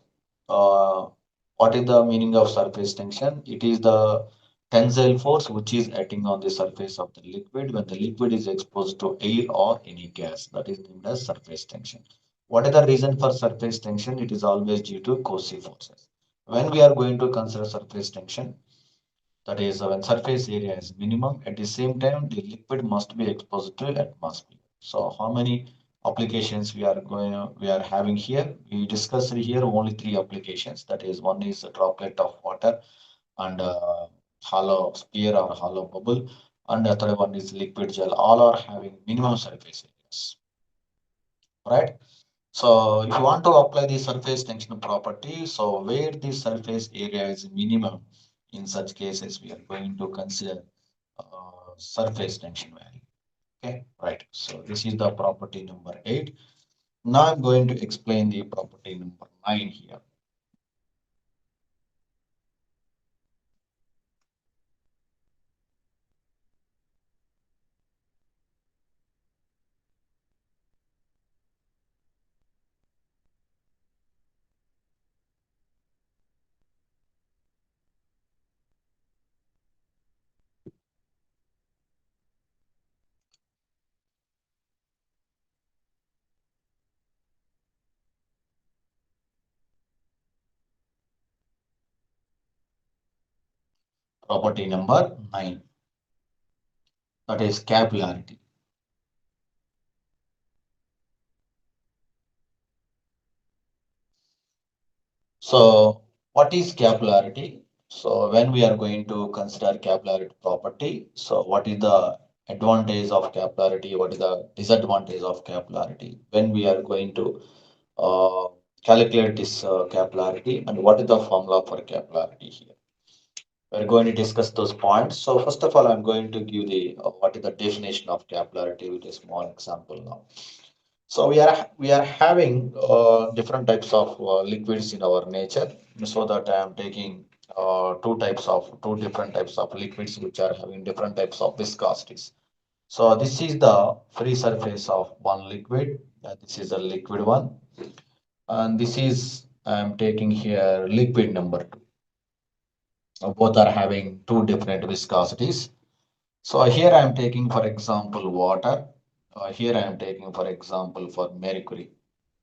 Uh, what is the meaning of surface tension? It is the tensile force which is acting on the surface of the liquid when the liquid is exposed to air or any gas. That is named as surface tension. What is the reason for surface tension? It is always due to coercive forces. When we are going to consider surface tension, that is when surface area is minimum, at the same time the liquid must be exposed to atmosphere. So how many applications we are having here? We discussed here only three applications. That is one is a droplet of water and hollow sphere or hollow bubble, and the third one is liquid gel. All are having minimum surface areas, right? So if you want to apply the surface tension property, so where the surface area is minimum, in such cases we are going to consider surface tension value. Okay, right. So this is the property number 8. Now I'm going to explain the property number 9 here. Property number 9, that is capillarity. So what is capillarity? So when we are going to consider capillarity property, so what is the advantage of capillarity? What is the disadvantage of capillarity? When we are going to uh, calculate this capillarity and what is the formula for capillarity here? We're going to discuss those points. So first of all, I'm going to give the what is the definition of capillarity with a small example now. So we are having different types of liquids in our nature. So that I am taking two different types of liquids which are having different types of viscosities. So this is the free surface of one liquid. This is a liquid one, and this is I am taking here liquid number 2. Both are having two different viscosities. So here I am taking, for example, water. Here I am taking, for example, for mercury.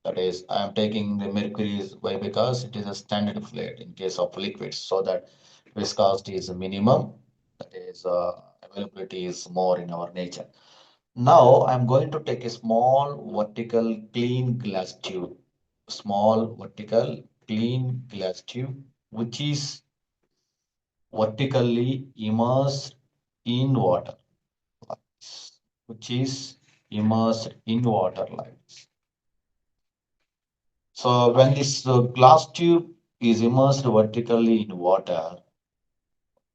That is, I am taking the mercury is why because it is a standard fluid in case of liquids, so that viscosity is a minimum. That is, availability is more in our nature. Now I'm going to take a small vertical clean glass tube, small vertical clean glass tube, which is vertically immersed in water, which is immersed in water like this. So when this glass tube is immersed vertically in water,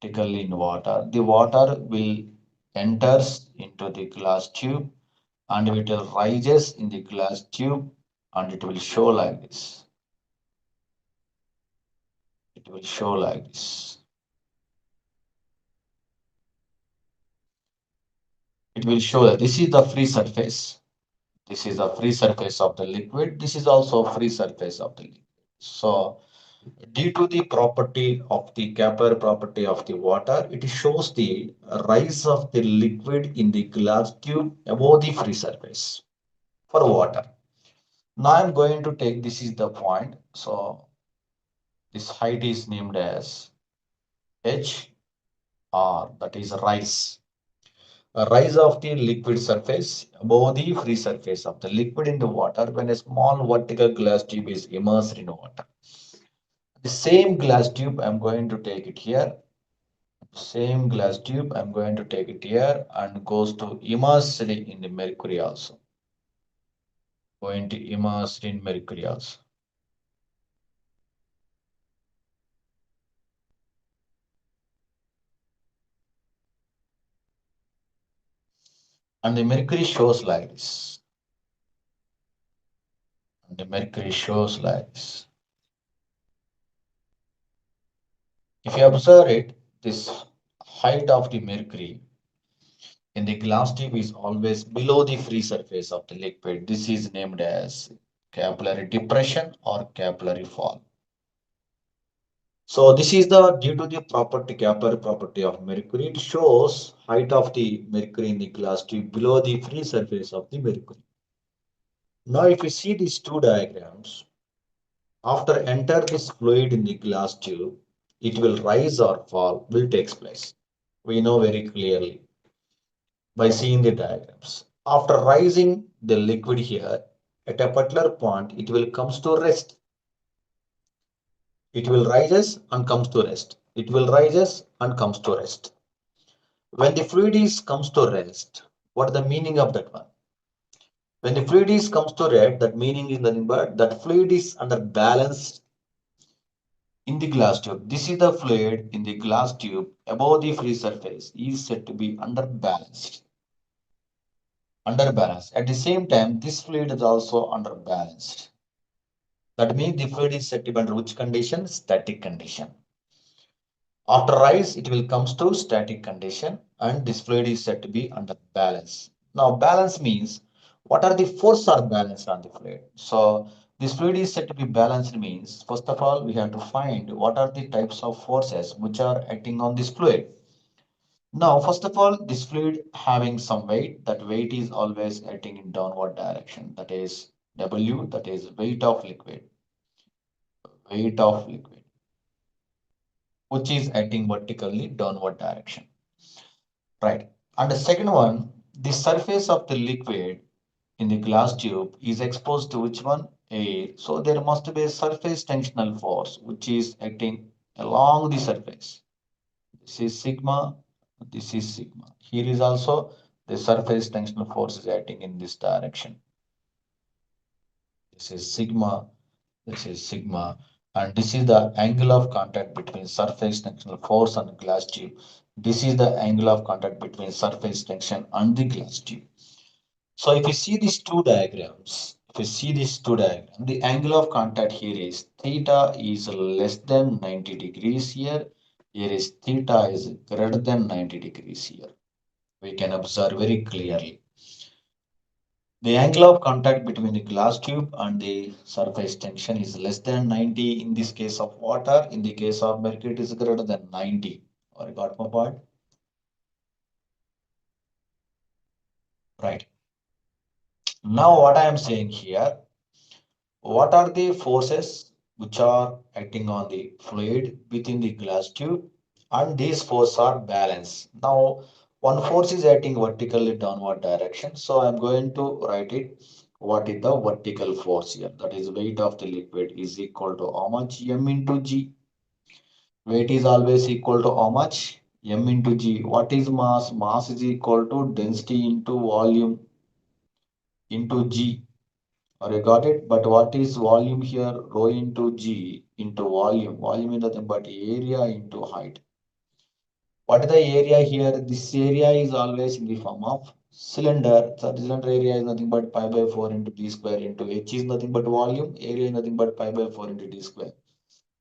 the water will enters into the glass tube and it will rises in the glass tube and it will show like this. It will show like this. It will show that this is the free surface. This is the free surface of the liquid. This is also free surface of the liquid. So due to the property of the capillary property of the water, it shows the rise of the liquid in the glass tube above the free surface for water. Now I'm going to take this is the point. So this height is named as H R, that is rise. A rise of the liquid surface above the free surface of the liquid in the water when a small vertical glass tube is immersed in water. The same glass tube I'm going to take it here. Same glass tube I'm going to take it here and goes to immersed in the mercury also. Going to immersed in mercury also. And the mercury shows like this. And the mercury shows like this. If you observe it, this height of the mercury in the glass tube is always below the free surface of the liquid. This is named as capillary depression or capillary fall. So this is the due to the property capillary property of mercury. It shows height of the mercury in the glass tube below the free surface of the mercury. Now if you see these two diagrams, after enter this fluid in the glass tube, it will rise or fall will takes place. We know very clearly by seeing the diagrams. After rising the liquid here, at a particular point, it will comes to rest. It will rises and comes to rest. It will rises and comes to rest. When the fluid is comes to rest, what is the meaning of that one? When the fluid is comes to rest, that meaning is nothing but that fluid is under balance in the glass tube. This is the fluid in the glass tube above the free surface is said to be under balanced. Under balance. At the same time, this fluid is also under balanced. That means the fluid is set to be under which condition? Static condition. After rise, it will comes to static condition and this fluid is set to be under balance. Now, balance means what are the forces are balanced on the fluid? So, this fluid is set to be balanced means, first of all, we have to find what are the types of forces which are acting on this fluid. Now, first of all, this fluid having some weight, that weight is always acting in downward direction. That is W, that is weight of liquid, which is acting vertically downward direction. Right. And the second one, the surface of the liquid in the glass tube is exposed to which one? Air. So there must be a surface tensional force which is acting along the surface. This is sigma, this is sigma. Here is also the surface tensional force is acting in this direction. This is sigma, this is sigma, and this is the angle of contact between surface tensional force and glass tube. This is the angle of contact between surface tension and the glass tube. So if you see these two diagrams, the angle of contact here is theta is less than 90 degrees here. Here is theta is greater than 90 degrees here. We can observe very clearly. The angle of contact between the glass tube and the surface tension is less than 90 in this case of water. In the case of mercury, it is greater than 90. Or got my point? Right. Now what I am saying here, what are the forces which are acting on the fluid within the glass tube? And these forces are balanced. Now, one force is acting vertically downward direction. So I'm going to write it. What is the vertical force here? That is weight of the liquid is equal to how much? M into G. Weight is always equal to how much? M into G. What is mass? Mass is equal to density into volume into G. Or you got it? But what is volume here? Rho into G into volume. Volume is nothing but area into height. What is the area here? This area is always in the form of cylinder. So the cylinder area is nothing but pi by 4 into d square into h is nothing but volume. Area is nothing but pi by 4 into d square.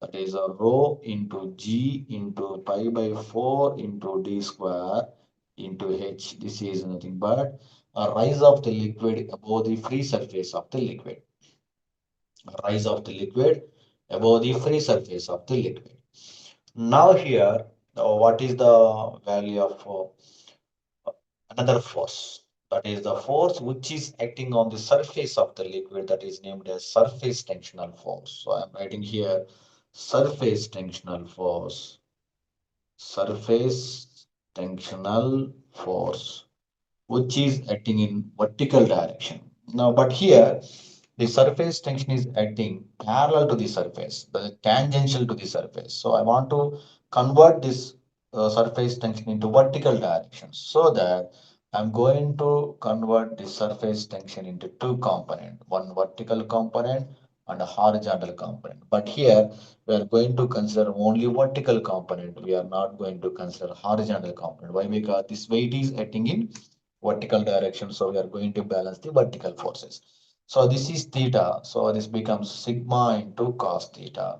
That is a rho into g into pi by 4 into d square into h. This is nothing but a rise of the liquid above the free surface of the liquid. Rise of the liquid above the free surface of the liquid. Now here, what is the value of another force? That is the force which is acting on the surface of the liquid, that is named as surface tensional force. So I'm writing here surface tensional force. Surface tensional force which is acting in vertical direction. Now, but here the surface tension is acting parallel to the surface, the tangential to the surface. So I want to convert this surface tension into vertical direction so that I'm going to convert the surface tension into two components, one vertical component and a horizontal component. But here we are going to consider only vertical component. We are not going to consider horizontal component. Why? Because this weight is acting in vertical direction. So we are going to balance the vertical forces. So this is theta. So this becomes sigma into cos theta.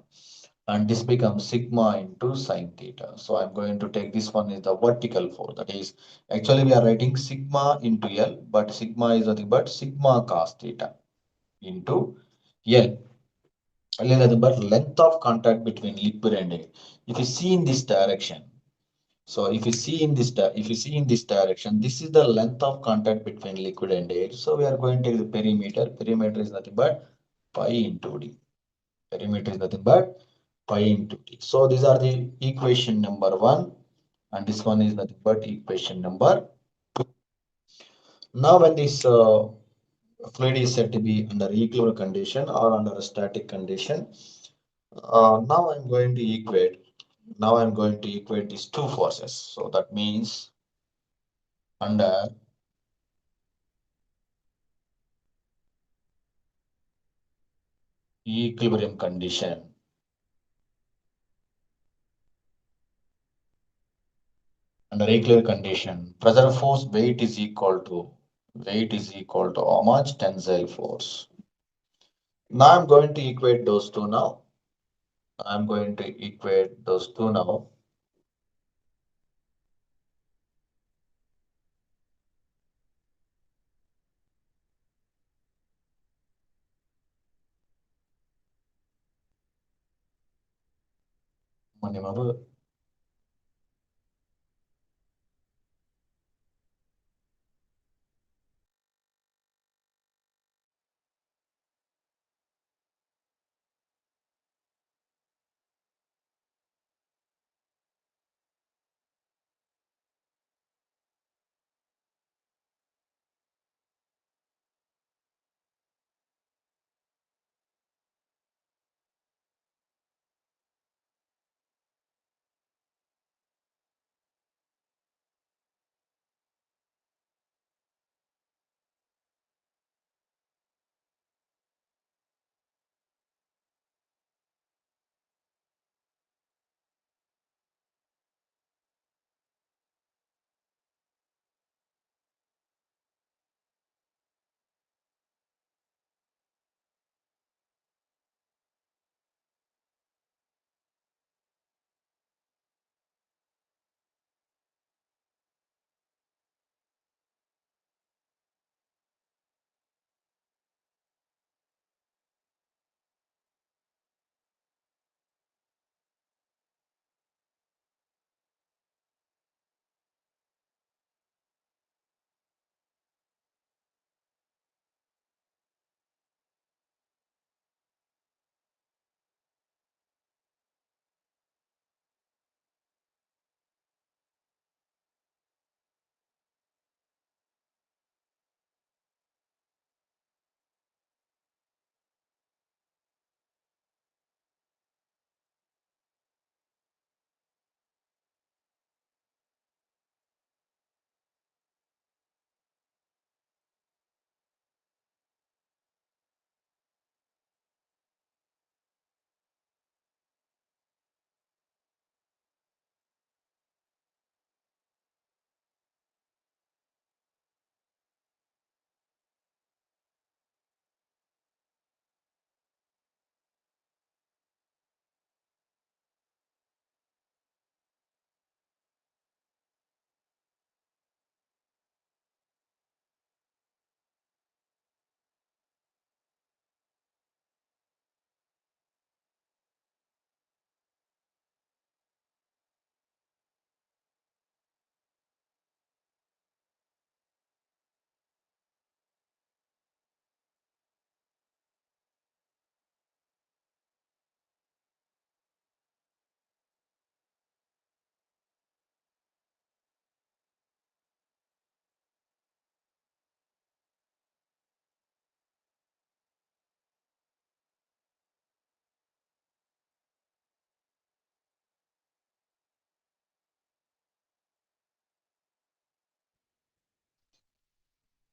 And this becomes sigma into sine theta. So I'm going to take this one is the vertical force. That is, actually we are writing sigma into L, but sigma is nothing but sigma cos theta into L. L is nothing but length of contact between liquid and air. If you see in this direction, so if you see in this direction, this is the length of contact between liquid and air. So we are going to take the perimeter. Perimeter is nothing but pi into d. Perimeter is nothing but pi into d. So these are the equation number one, and this one is nothing but equation number. Now, when this fluid is said to be under equilibrium condition or under a static condition, now I'm going to equate. Now I'm going to equate these two forces. So that means under equilibrium condition. Under equilibrium condition, pressure force weight is equal to how much? Tensile force. Now I'm going to equate those two now. I'm going to equate those two now. Manimaba.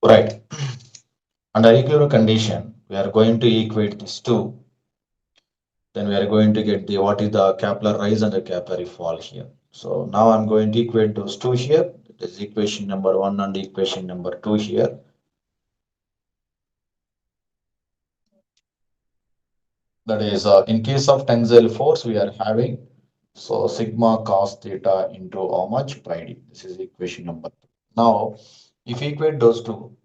Right. Under equilibrium condition, we are going to equate these two. Then we are going to get the what is the capillary rise and the capillary fall here. So now I'm going to equate those two here. That is equation number one and equation number two here. That is, in case of tensile force, we are having so sigma cos theta into how much pi d. This is equation number two. Now, if we equate those two,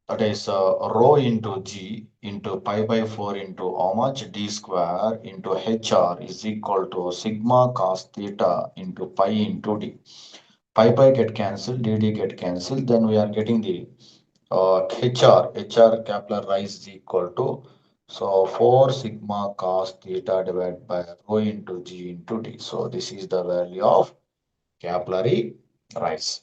that is rho into g into pi by 4 into how much d square into hr is equal to sigma cos theta into pi into d. Pi pi get cancelled, dd get cancelled, then we are getting the HR capillary rise is equal to so 4 sigma cos theta divided by rho into g into d. So this is the value of capillary rise.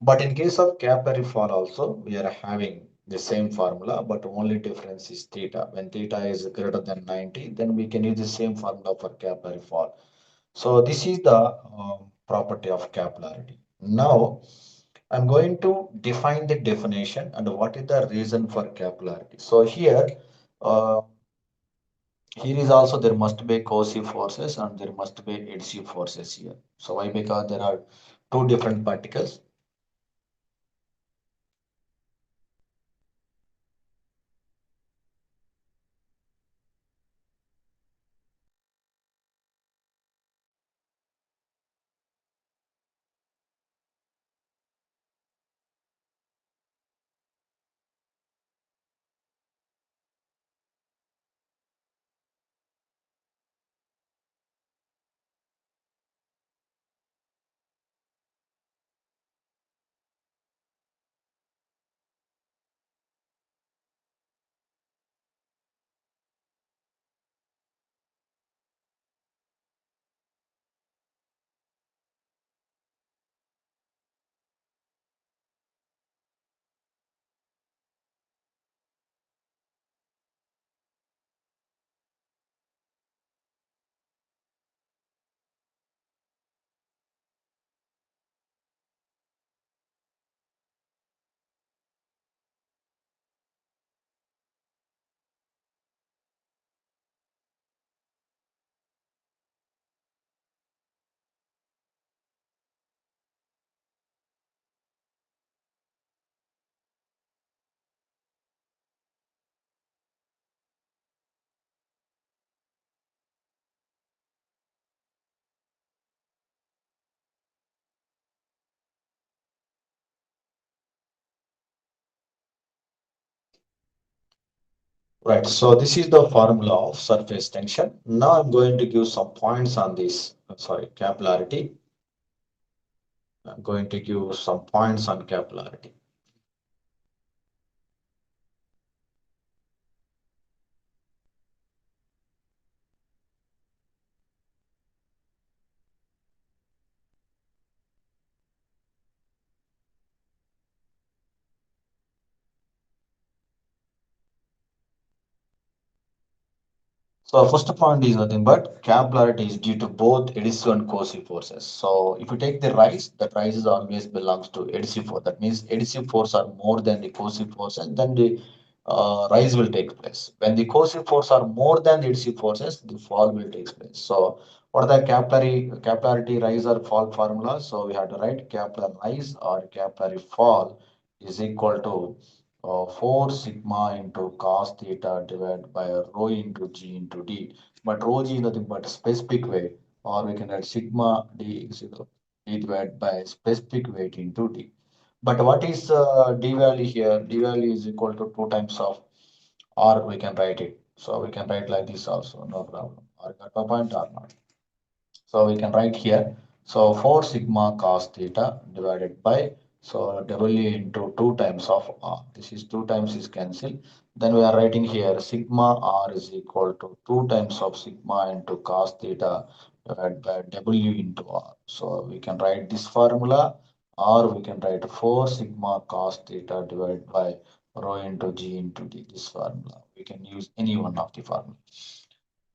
But in case of capillary fall also, we are having the same formula, but only difference is theta. When theta is greater than 90, then we can use the same formula for capillary fall. So this is the property of capillarity. Now, I'm going to define the definition and what is the reason for capillarity. So uh, here is also there must be coercive forces and there must be adhesive forces here. So why? Because there are two different particles. Right, so this is the formula of surface tension. Now I'm going to give some points on this, sorry, capillarity. I'm going to give some points on capillarity. So first point is nothing but capillarity is due to both adhesive and coercive forces. So if you take the rise, that rise is always belongs to adhesive force. That means adhesive force are more than the coercive force, and then the rise will take place. When the coercive force are more than the adhesive forces, the fall will take place. So what are the capillarity rise or fall formulas? So we have to write capillary rise or capillary fall is equal to 4 sigma into cos theta divided by rho into g into d. But rho g is nothing but specific weight, or we can write sigma d is equal to d divided by specific weight into d. But what is d value here? D value is equal to 2 times of, or we can write it. So we can write like this also, no problem. Or got my point or not? So we can write here. So 4 sigma cos theta divided by so W into 2 times of R. This is 2 times is cancelled. Then we are writing here sigma R is equal to 2 times of sigma into cos theta divided by W into R. So we can write this formula, or we can write 4 sigma cos theta divided by rho into G into D. This formula. We can use any one of the formula.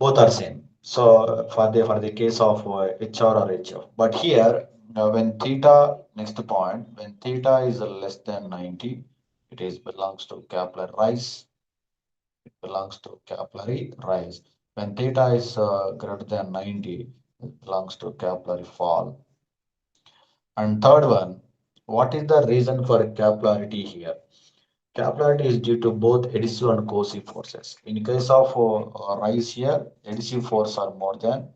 both are same. So for the case of HR or HF, but here when theta next point when theta is less than 90, it is belongs to capillary rise. It belongs to capillary rise. When theta is greater than 90, it belongs to capillary fall. And third one, what is the reason for capillarity here? Capillarity is due to both adhesive and cohesive forces. In case of rise here, adhesive force are more than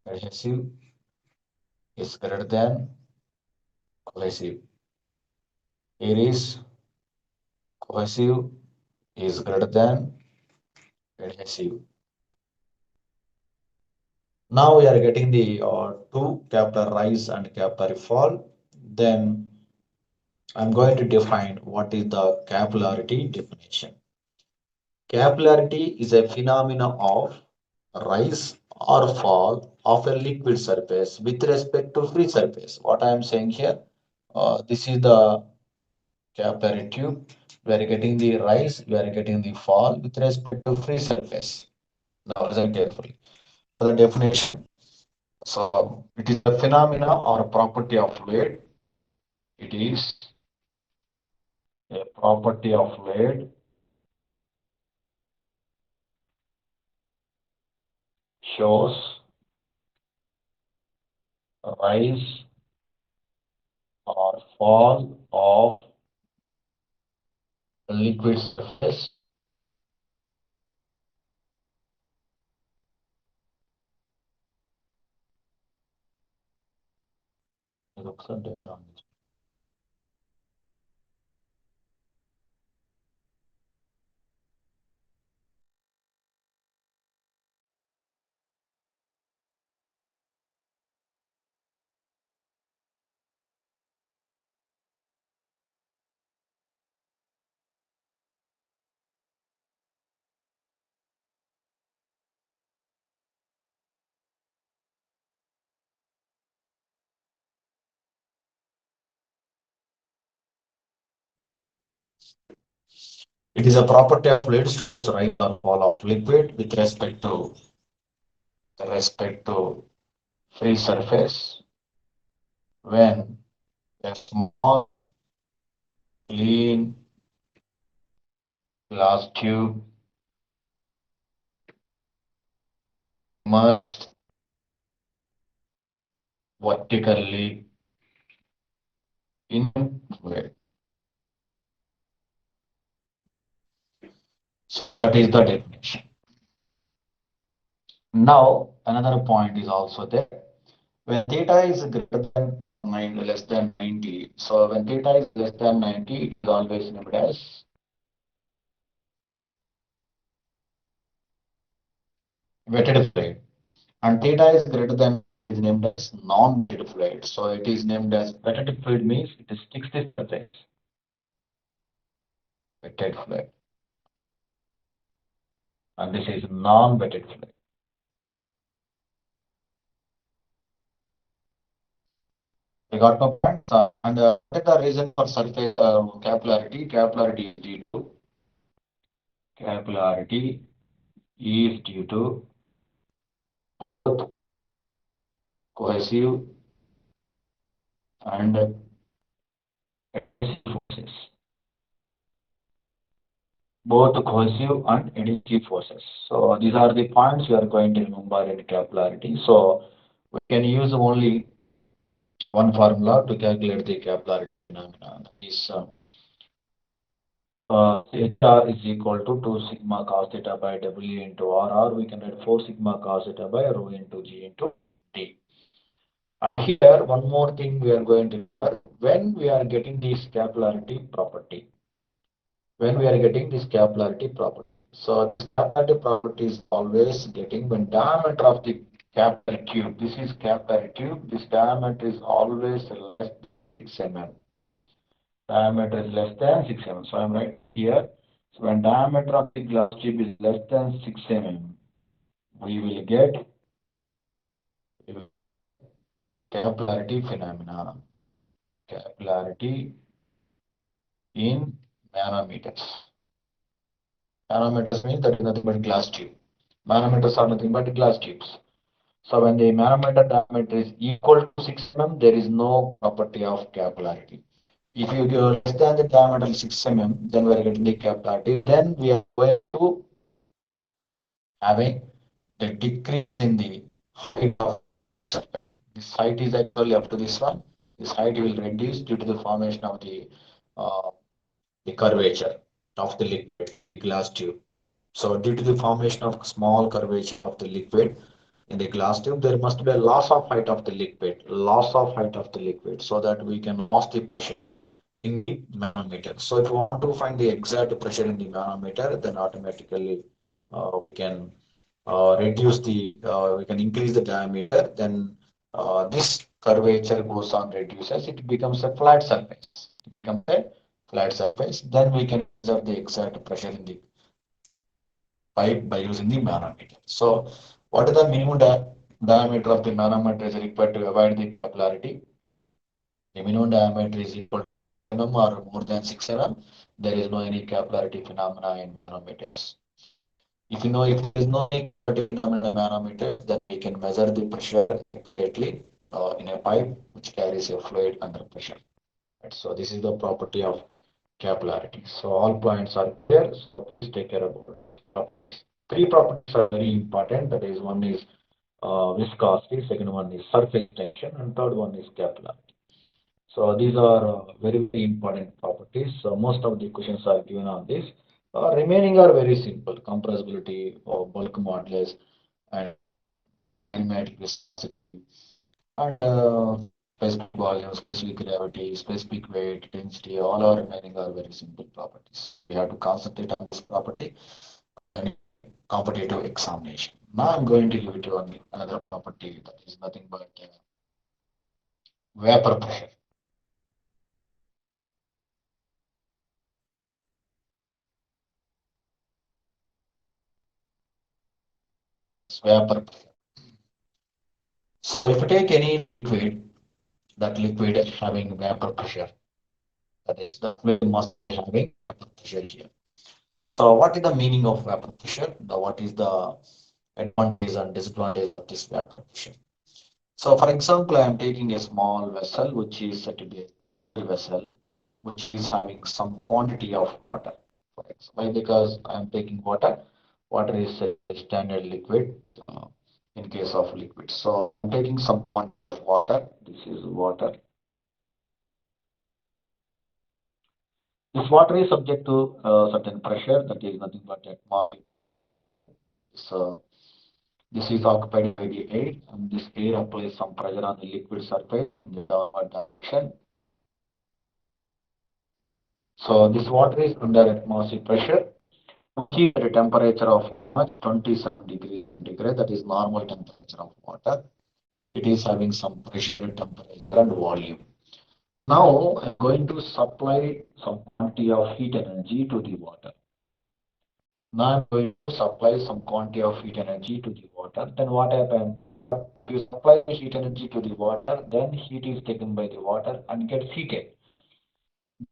adhesive is greater than cohesive. Here is cohesive is greater than adhesive. Now we are getting the two capillary rise and capillary fall. Then I'm going to define what is the capillarity definition. Capillarity is a phenomena of rise or fall of a liquid surface with respect to free surface. What I am saying here, this is the capillary tube. We are getting the rise, we are getting the fall with respect to free surface. Now listen carefully. The definition. So it is a phenomena or a property of fluid. It is a property of fluid shows rise or fall of liquid surface It is a property of fluids to rise or fall of liquid with respect to free surface when a small clean glass tube immersed vertically in fluid. So that is the definition. Now another point is also there. When theta is greater than 9 less than 90, so when theta is less than 90, it is always named as wetted fluid. And theta is greater than is named as non-wetted fluid. So it is named as wetted fluid means it sticks the surface. Wetted fluid. And this is non-wetted fluid. You got my point? And what is the reason for surface capillarity? Capillarity is due to both cohesive and adhesive forces. Both cohesive and adhesive forces. So these are the points we are going to remember in capillarity. So we can use only one formula to calculate the capillarity phenomena. Is HR is equal to 2 sigma cos theta by W into R, or we can write 4 sigma cos theta by rho into G into T. And here, one more thing we are going to learn when we are getting this capillarity property. When we are getting this capillarity property. So this capillarity property is always getting when diameter of the capillary tube. This is capillary tube. This diameter is always less than 6 mm. Diameter is less than 6 mm. So I'm right here. So when diameter of the glass tube is less than 6 mm, we will get capillarity phenomena. Capillarity in nanometers. Nanometers means that is nothing but glass tube. Manometers are nothing but glass tubes. So when the manometer diameter is equal to 6 mm, there is no property of capillarity. If you go less than the diameter 6 mm, then we are getting the capillarity. Then we are going to having the decrease in the height of surface. This height is actually up to this one. This height will reduce due to the formation of uh, the curvature of the liquid in the glass tube. So due to the formation of small curvature of the liquid in the glass tube, there must be a loss of height of the liquid, loss of height of the liquid, so that we can lose the pressure in the manometer. So if you want to find the exact pressure in the manometer, then automatically we can we can increase the diameter, then this curvature goes on reduces, it becomes a flat surface. It becomes a flat surface. Then we can measure the exact pressure in the pipe by using the manometer. So what is the minimum diameter of the manometer is required to avoid the capillarity? The minimum diameter is equal to 6 mm or more than 6 mm. There is no any capillarity phenomena in manometers. If you know if there is no any capillary phenomena in manometers, then we can measure the pressure accurately in a pipe which carries a fluid under pressure. Right? So this is the property of capillarity. So all points are clear. So please take care about it. Three properties are very important. That is, one is viscosity, second one is surface tension, and third one is capillarity. So these are very, very important properties. So most of the questions are given on this. Remaining are very simple: compressibility, or bulk modulus, and kinematic viscosity, and specific volume, specific gravity, specific weight, density. All are remaining are very simple properties. We have to concentrate on this property in competitive examination. Now I'm going to give it to another property that is nothing but vapor pressure. It's vapor pressure. So if you take any liquid, that liquid is having vapor pressure, that is, the fluid must be having vapor pressure here. So what is the meaning of vapor pressure? What is the advantage and disadvantage of this vapor pressure? So for example, I am taking a small vessel, which is said to be a vessel, which is having some quantity of water. Why? Because I am taking water. Water is a standard liquid uh, in case of liquid. So I'm taking some quantity of water. This is water. This water is subject to certain pressure, that is nothing but atmospheric. So this is occupied by the air, and this air applies some pressure on the liquid surface in the downward direction. So this water is under atmospheric pressure, which is at a temperature of 27 degrees centigrade. That is normal temperature of water. It is having some pressure, temperature, and volume. Now I'm going to supply some quantity of heat energy to the water. Now I'm going to supply some quantity of heat energy to the water. Then what happens? You supply the heat energy to the water, then heat is taken by the water and gets heated.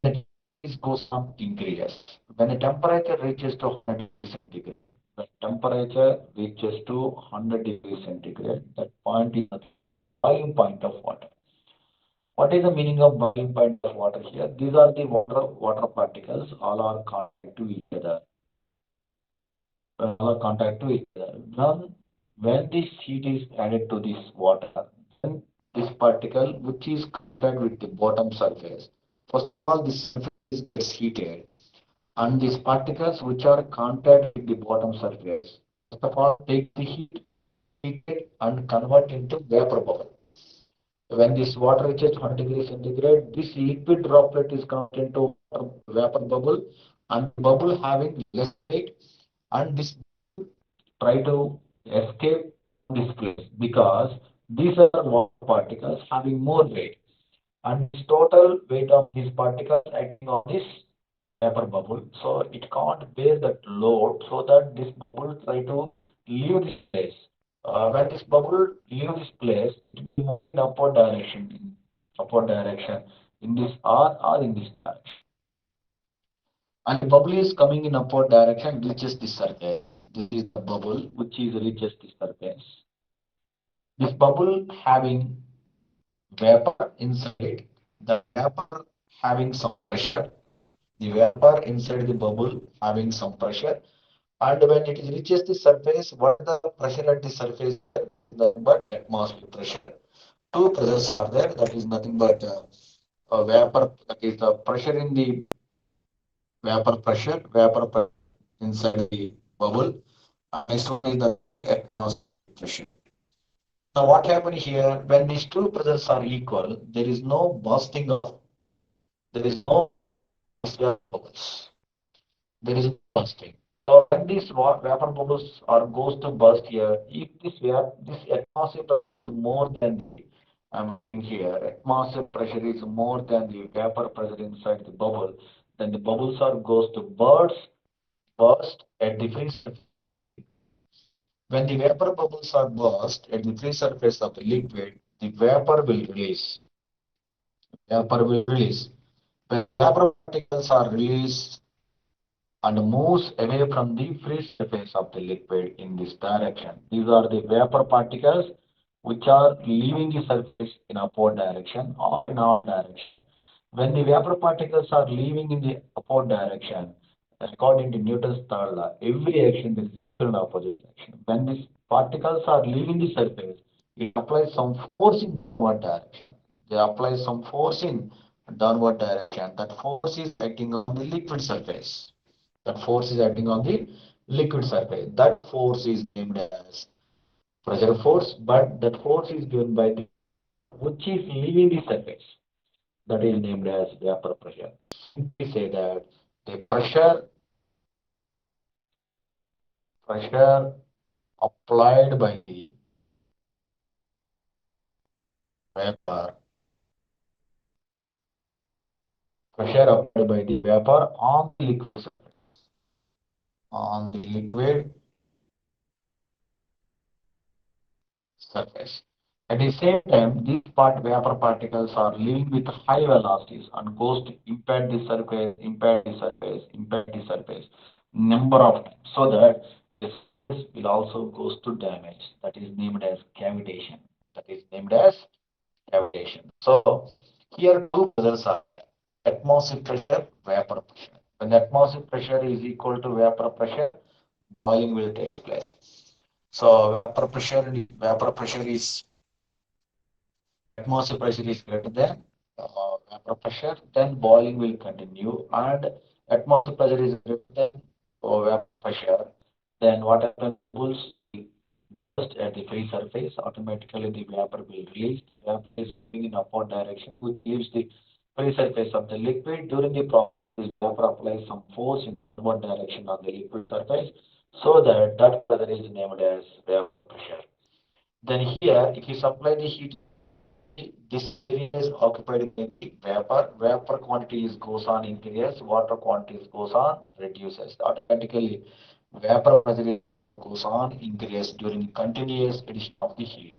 The heat goes on increases. When the temperature reaches to 100 degrees centigrade, the temperature reaches to 100 degrees centigrade, that point is the boiling point of water. What is the meaning of boiling point of water here? These are the water particles, all are contact to each other. Contact to each other. When this heat is added to this water, then this particle, which is contact with the bottom surface, first of all, this surface gets heated, and these particles which are contact with the bottom surface, first of all, take the heat, heated, and convert into vapor bubble. When this water reaches 100 degrees centigrade, this liquid droplet is converted into vapor bubble, and the bubble having less weight, and this try to escape this place because these are water particles having more weight, and this total weight of these particles acting on this vapor bubble, so it can't bear that load, so that this bubble try to leave this place. When this bubble leave this place, it will move in upward direction in this or in this direction. And the bubble is coming in upward direction, reaches the surface. This is the bubble which is reaches the surface. This bubble having vapor inside, the vapor having some pressure, the vapor inside the bubble having some pressure, and when it is reaches the surface, what is the pressure at the surface? Nothing but atmospheric pressure. Two pressures are there, that is nothing but vapor, that is the pressure in the vapor pressure inside the bubble, and next one is the atmospheric pressure. Now, what happened here, when these two pressures are equal, there is no bursting of, there is no air bubbles. There is no bursting. So when these vapor bubbles are goes to burst here, if this atmosphere pressure is more than the, I'm saying here, atmosphere pressure is more than the vapor pressure inside the bubble, then the bubbles are goes to burst at the free surface. When the vapor bubbles are burst at the free surface of the liquid, the vapor will release. Vapor will release. When vapor particles are released and moves away from the free surface of the liquid in this direction. These are the vapor particles which are leaving the surface in upward direction or in outward direction. When the vapor particles are leaving in the upward direction, according to Newton's third law, every action is equal in opposite direction. When these particles are leaving the surface, it applies some force in downward direction. They apply some force in downward direction. That force is acting on the liquid surface. That force is acting on the liquid surface. That force is named as pressure force, but that force is given by the which is leaving the surface. That is named as vapor pressure. Simply say that the pressure applied by the vapor, pressure applied by the vapor on the liquid surface. At the same time, these vapor particles are leaving with high velocities and goes to impact the surface, impact the surface number of times, so that the surface will also goes to damage. That is named as cavitation. That is named as cavitation. So here two pressures are atmospheric pressure, vapor pressure. When the atmospheric pressure is equal to vapor pressure, boiling will take place. So vapor pressure is atmosphere pressure is greater than vapor pressure, then boiling will continue, and atmosphere pressure is greater than vapor pressure. Then what happens? Bubbles will burst at the free surface. Automatically, the vapor will release. Vapor is moving in upward direction, which leaves the free surface of the liquid. During the process, this vapor applies some force in upward direction on the liquid surface, so that that pressure is named as vapor pressure. Then here, if you supply the heat, this area is occupied by the vapor. Vapor quantities goes on increase, water quantities goes on reduces. Automatically, vapor pressure goes on increase during continuous addition of the heat.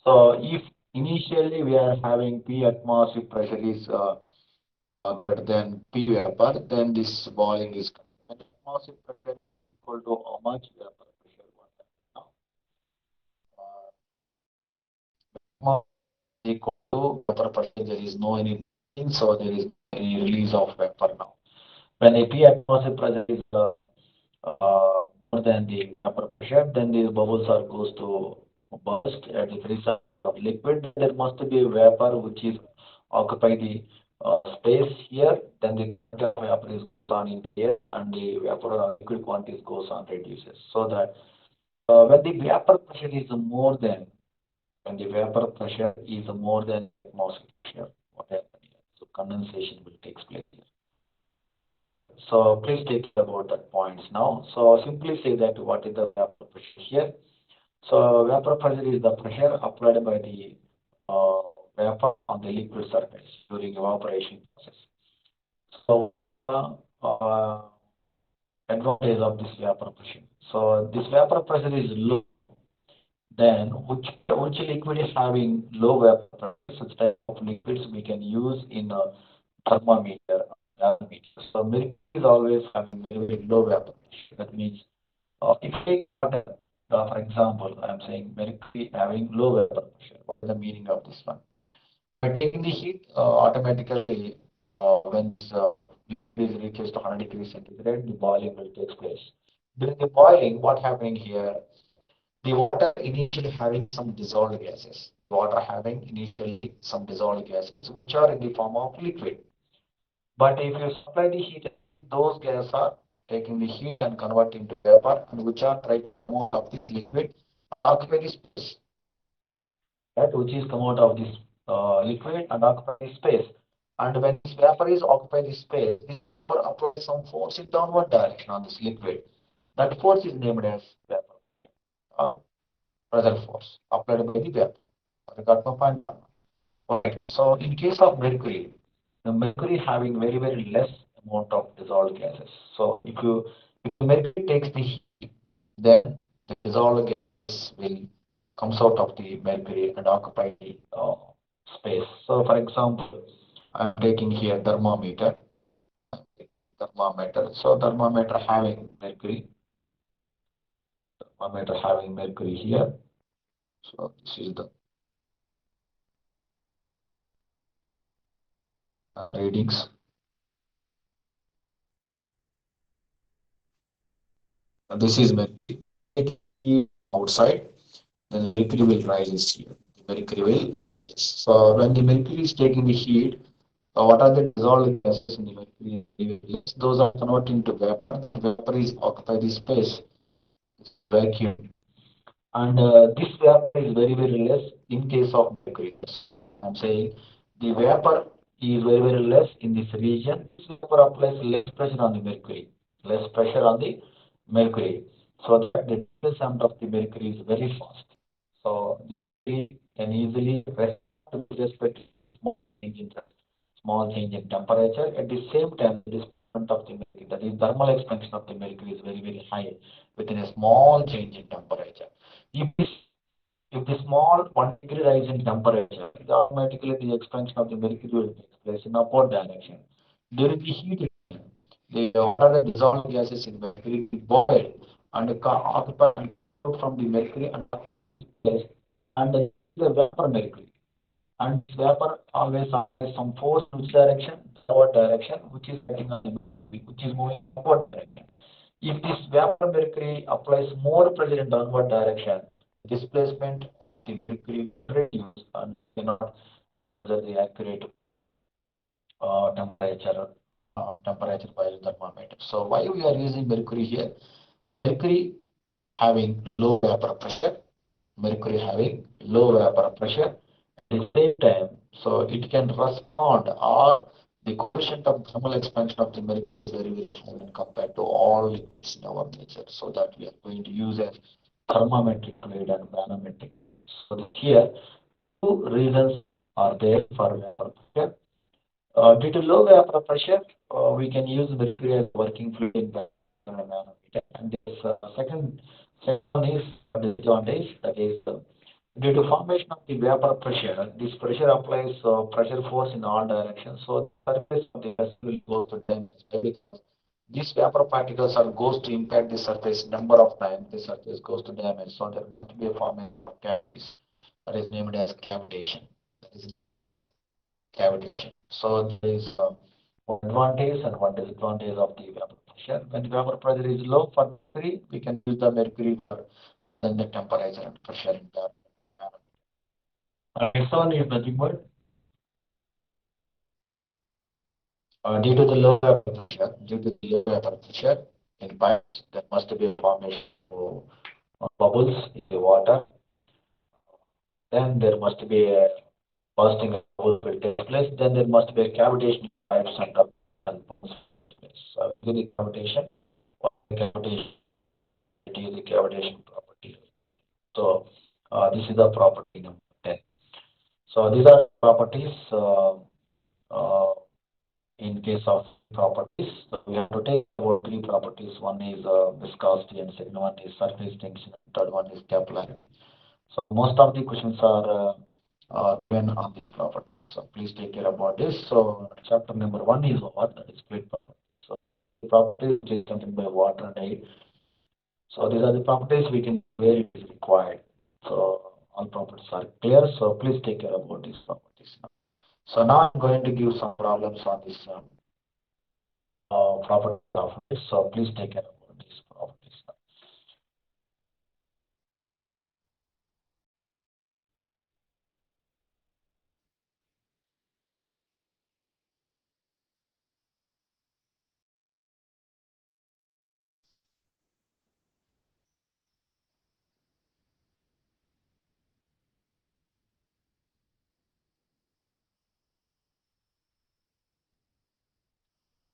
So if initially we are having P atmospheric pressure is greater than P vapor, then this boiling is when atmospheric pressure is equal to how much vapor pressure? What happens now? Equal to vapor pressure, there is no any, so there is any release of vapor now. When AP atmosphere pressure is more than the vapor pressure, then these bubbles are goes to burst at the free surface of liquid. There must be a vapor which is occupy the space here. Then the vapor is on in the air, and the vapor liquid quantities goes on reduces. So that when the vapor pressure is more than when the vapor pressure is more than atmospheric pressure, what happens here? So condensation will take place here. So please take care about that points now. So simply say that what is the vapor pressure here? So vapor pressure is the pressure applied by the uh, vapor on the liquid surface during evaporation process. So uh, advantage of this vapor pressure. So this vapor pressure is low. Then which liquid is having low vapor pressure? Such type of liquids we can use in a thermometer, barometer. So milk is always having very, very low vapor pressure. That means If you take water, for example, I am saying mercury having low vapor pressure. What is the meaning of this one? By taking the heat, automatically, when this liquid reaches to 100 degrees centigrade, the boiling will take place. During the boiling, what happening here? The water initially having some dissolved gases. Water having initially some dissolved gases, which are in the form of liquid. But if you supply the heat, those gases are taking the heat and converting to vapor, and which are trying to come out of this liquid, occupy the space, right? Which is come out of this liquid and occupy the space. And when this vapor is occupy the space, this vapor applies some force in downward direction on this liquid. That force is named as vapor uh, pressure force applied by the vapor. You got my point? Right. So in case of mercury, the mercury having very less amount of dissolved gases. So if the mercury takes the heat, then the dissolved gas will comes out of the mercury and occupy the space. So for example, I'm taking here thermometer. So thermometer having mercury here. So this is the readings. This is mercury. Take heat outside, then mercury will rise here. The mercury will. So when the mercury is taking the heat, what are the dissolved gases in the mercury? Yes, those are converted into vapor. The vapor is occupy the space, vacuum. And this vapor is very less in case of mercury. I'm saying the vapor is very less in this region. This vapor applies less pressure on the mercury, less pressure on the mercury, so that the displacement of the mercury is very fast. So we can easily respond with respect to small change in temperature. At the same time, the displacement of the mercury, that is thermal expansion of the mercury, is very high within a small change in temperature. If this if the small 1 degree rise in temperature, automatically the expansion of the mercury will take place in upward direction. During the heat, the water that dissolved gases in mercury will boil and occupy from the mercury and place, and the vapor mercury. And this vapor always has some force in which direction? Downward direction, which is acting on the mercury, which is moving upward direction. If this vapor mercury applies more pressure in downward direction, displacement of the mercury will reduce and cannot measure the accurate temperature by the thermometer. So why we are using mercury here? Mercury having low vapor pressure, mercury having low vapor pressure at the same time, so it can respond, or the coefficient of thermal expansion of the mercury is very high when compared to all liquids in our nature. So that we are going to use as thermometric fluid and manometric. So here two reasons are there for vapor pressure. Due to low vapor pressure, we can use mercury as working fluid in the manometer. And this second one is disadvantage, that is due to formation of the vapor pressure, this pressure applies pressure force in all directions. So the surface of the vessel will go to damage because these vapor particles are goes to impact the surface number of times the surface goes to damage. So there will be a formation of cavities that is named as cavitation. That is cavitation. So there is one advantage and one disadvantage of the vapor pressure. When the vapor pressure is low for mercury, we can use the mercury for then the temperature and pressure in the next one is nothing but due to the low vapor pressure in pipes, there must be a formation of bubbles in the water. Then there must be a bursting of bubbles will take place. Then there must be a cavitation in pipes and bubbles. So the cavitation, it is the cavitation property. So this is the property number 10. So these are properties. Uh, in case of properties, so we have to take about three properties. One is viscosity, and second one is surface tension, and third one is capillary. So most of the questions are given on the property. So please take care about this. So chapter number one is what? That is fluid property. So the property is represented by water and air. So these are the properties we can where it is required. So all properties are clear. So please take care about these properties. So now I'm going to give some problems on this property of this. So please take care about these properties.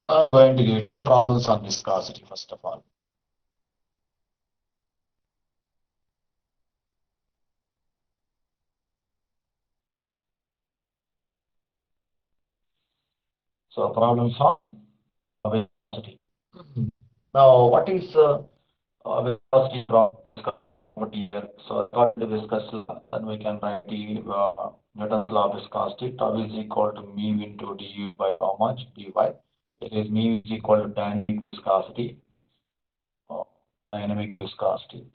I'm going to give problems on viscosity first of all. So problems on viscosity. Now, what is viscosity property here? So according to viscous law, then we can write the Newton's law of viscosity. Tau is equal to mu into du by how much? dy. It is mu is equal to dynamic viscosity. uh, Dynamic viscosity.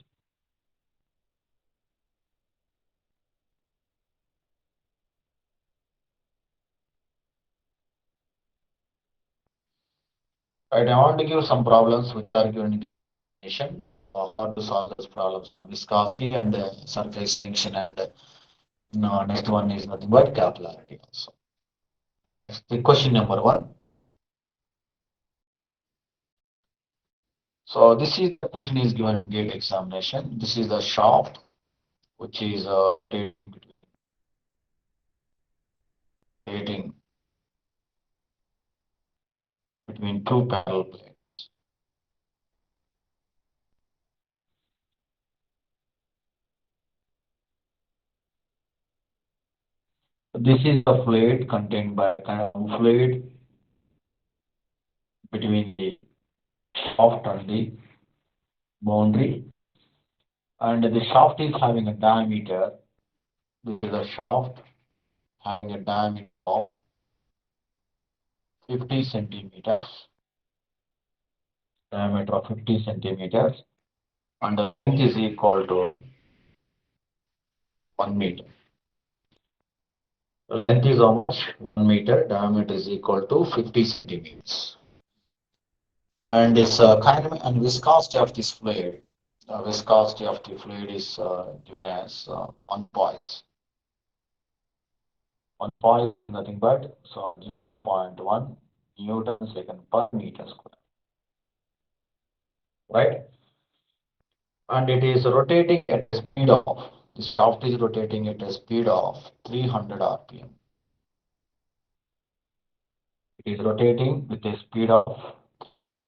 Right, I want to give some problems which are given in the definition. How to solve those problems? Viscosity and surface tension, and no, next one is nothing but capillarity also. The question number one. So this is the question is given in gate examination. This is the shaft which is rotating between two parallel plates. This is the fluid contained by kind of fluid between the shaft and the boundary, and the shaft is having a diameter. This is a shaft having a diameter of 50 centimeters, diameter of 50 centimeters, and the length is equal to 1 meter. The length is almost 1 meter, diameter is equal to 50 centimeters. And this kind and viscosity of this fluid, viscosity of the fluid is given as 1 poise. 1 poise is nothing but so 0.1 Newton second per meter square, right? And it is rotating at a speed of, the shaft is rotating at a speed of 300 rpm. It is rotating with a speed of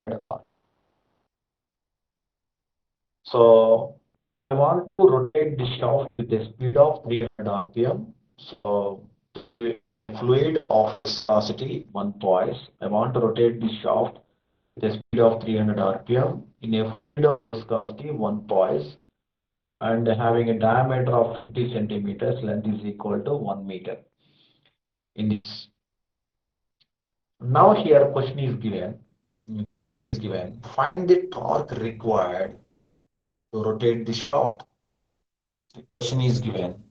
300 rpm. So I want to rotate the shaft with a speed of 300 rpm. So fluid of viscosity 1 poise. I want to rotate the shaft with a speed of 300 rpm in a fluid of viscosity 1 poise, and having a diameter of 50 centimeters, length is equal to 1 meter. In this, now here question is given, find the torque required to rotate the shaft. The question is given,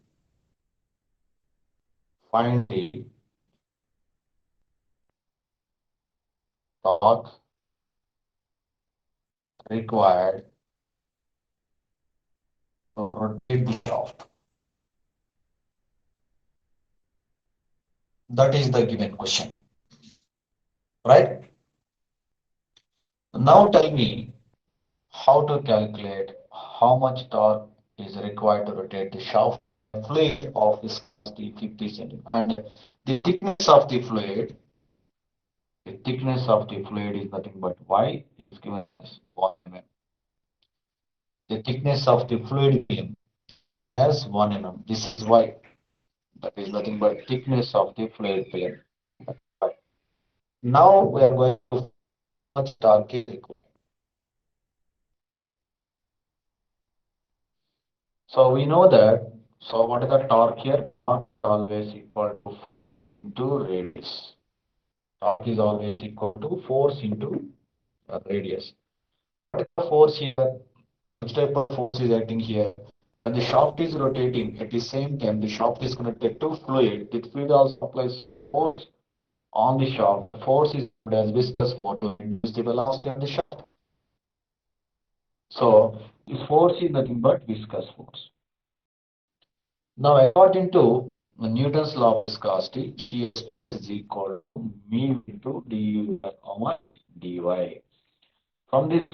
find the torque required to rotate the shaft. That is the given question, right? Now tell me how to calculate how much torque is required to rotate the shaft. Fluid of viscosity 50 centimeters, and the thickness of the fluid, is nothing but y is given as 1 mm. The thickness of the fluid beam as 1 mm. This is y. That is nothing but thickness of the fluid beam. Now we are going to how much torque is required. So we know that. So what is the torque here? Not always equal to into radius. Torque is always equal to force into radius. What is the force here? Which type of force is acting here? When the shaft is rotating, at the same time, the shaft is connected to fluid. The fluid also applies force on the shaft. The force is known as viscous force to reduce the velocity of the shaft. So, this force is nothing but viscous force. Now, according to Newton's law of viscosity, shear stress is equal to mu into du by how much dy. From this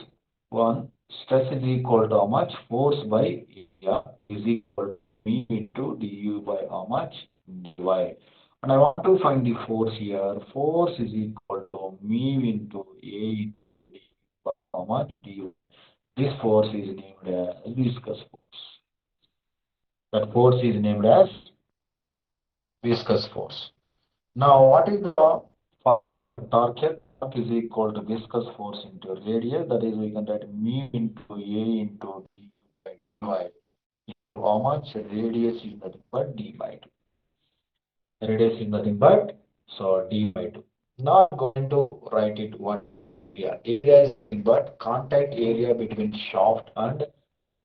one, stress is equal to how much? Force by area is equal to mu into du by how much? Dy. And I want to find the force here. Force is equal to mu into A into d by how much? Dy. This force is named as viscous force. That force is named as viscous force. Now, what is the torque? Torque is equal to viscous force into radius. That is, we can write mu into A into d by dy. How much radius is nothing but d by 2. Radius is nothing but so d by 2. Now I'm going to write it one area. Area is nothing but contact area between shaft and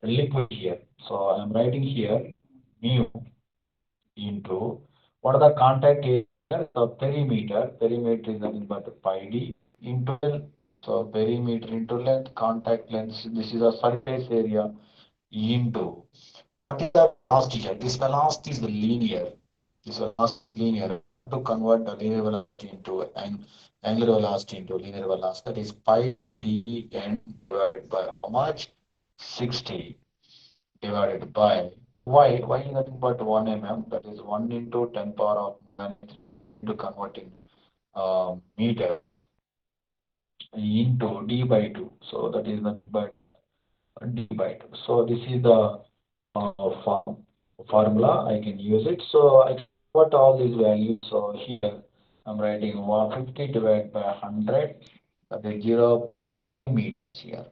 liquid here. So I'm writing here mu into what are the contact area? The perimeter. Perimeter is nothing but pi d into L. So perimeter into length, contact length. This is a surface area into what is the velocity here? This velocity is the linear. This velocity is linear. To convert the linear velocity into angular velocity into linear velocity, that is pi d n divided by how much? 60 divided by y. Y is nothing but 1 mm. That is 1 into 10 power of minus into converting meter into d by 2. So that is nothing but d by 2. So this is the formula. I can use it. So I can put all these values. So here I'm writing 150 divided by 100. That is 0 meters here.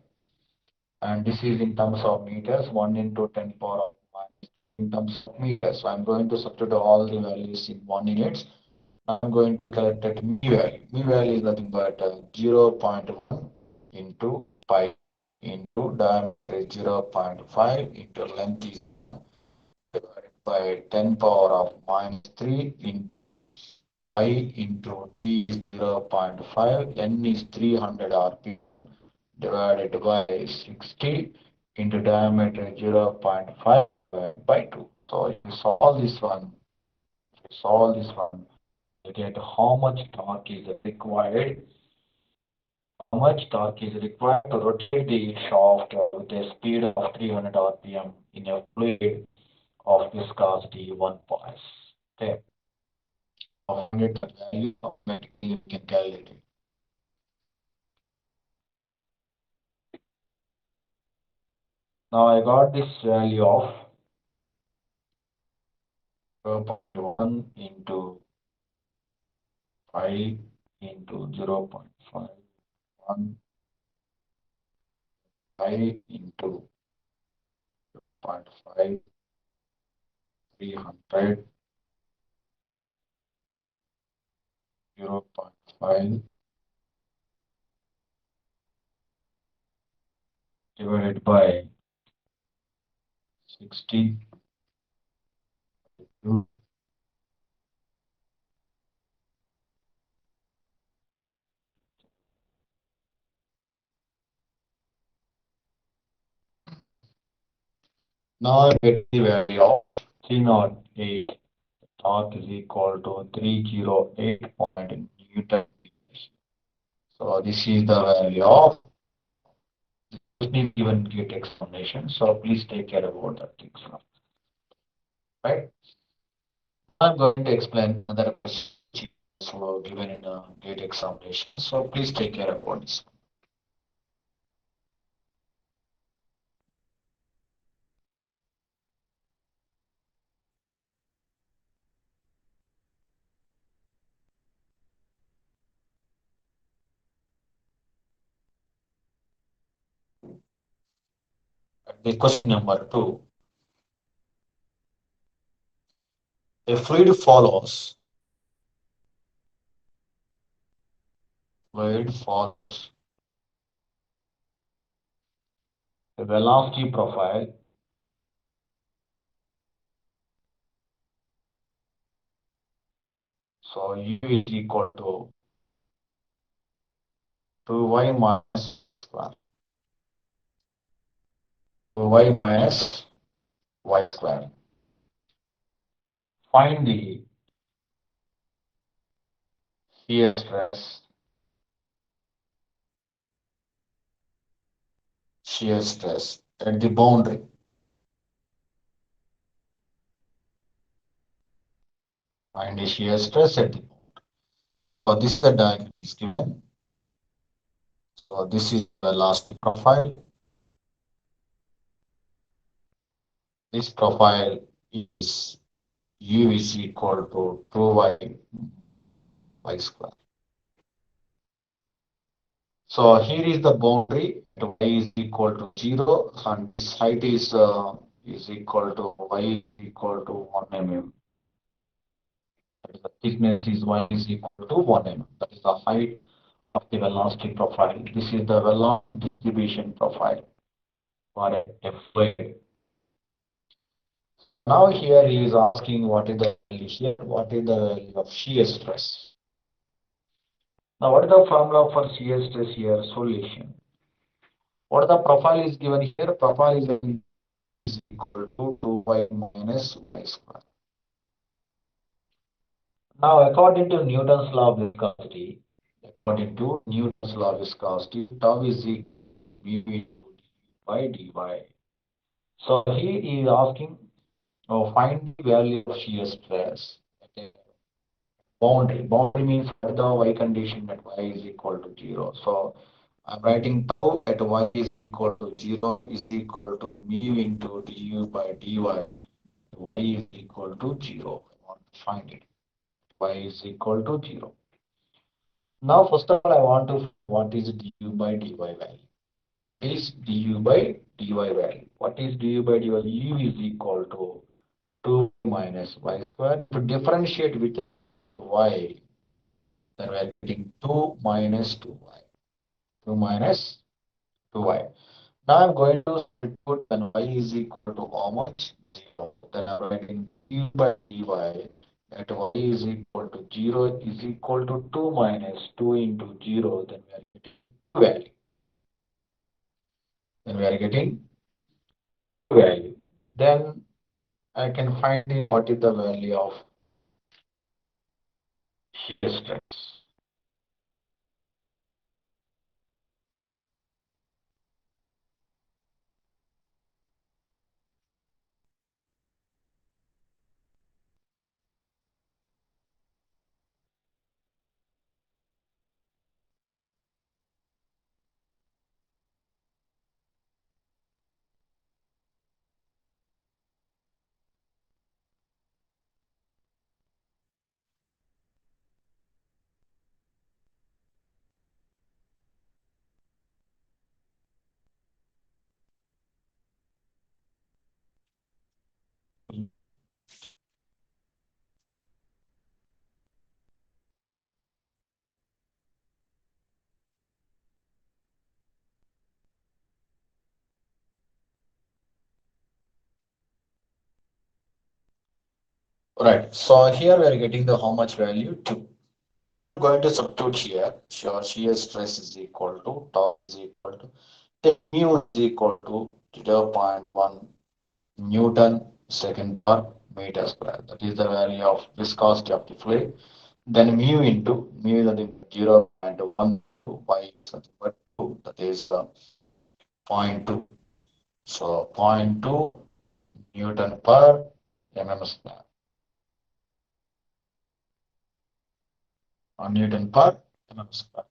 And this is in terms of meters, 1 into 10 power of minus in terms of meters. So I'm going to substitute all the values in 1 units. I'm going to collect that mu value. Mu value is nothing but 0.1 into pi into diameter is 0.5 into length is divided by 10 power of minus 3 in pi into t is 0.5, n is 300 rpm divided by 60 into diameter 0.5 divided by 2. So if you solve this one, you get how much torque is required, how much torque is required to rotate the shaft with a speed of 300 rpm in a fluid of viscosity 1 pass. Okay, find it the value automatically you can calculate it. Now I got this value of 0.1 into 5 into 0.5, 1, 5 into 0.5, 300, 0.5 divided by 60. Now I get the value of 308. Torque is equal to 308 point Newton meters. So this is the value of given GATE examination. So please take care about that things now. Right? I'm going to explain another question given in a GATE examination. So please take care about this. The question number 2. A fluid follows the velocity profile. So U is equal to 2y minus square. 2y minus y square. Find the shear stress, at the boundary. Find the shear stress at the boundary. So this is the diagram is given. So this is the velocity profile. This profile is U is equal to 2y square. So here is the boundary at y is equal to 0 and this height is equal to y is equal to 1 mm. That is the thickness is y is equal to 1 mm. That is the height of the velocity profile. This is the velocity distribution profile for a fluid. Now here he is asking what is the value here, what is the value of shear stress. Now what is the formula for shear stress here? Solution. What the profile is given here? Profile is equal to 2y minus y square. Now according to Newton's law of viscosity, tau is equal to mu into by dy. So here he is asking, find the value of shear stress at a boundary. Boundary means at the y condition at y is equal to 0. So I'm writing tau at y is equal to 0 is equal to mu into du by dy. Y is equal to 0. I want to find it. Y is equal to 0. Now, first of all, I want to find what is du by dy value. Is du by dy value. What is du by dy? U is equal to 2 minus y square. To differentiate with y, then we are getting 2 minus 2y. 2 minus 2y. Now I'm going to put when y is equal to how much? 0. Then I'm writing d by dy at y is equal to 0 is equal to 2 minus 2 into 0. Then we are getting 2 value. Then we are getting 2 value. Then I can find what is the value of shear stress. Right. So here we are getting the how much value 2. Going to substitute here. Sure, shear stress is equal to tau is equal to mu is equal to 0.1 Newton second per meter square. That is the value of viscosity of the fluid. Then mu is the 0.1 by something but 2. That is zero point 0.2. So zero point 0.2 Newton per mm square. Or Newton per mm square.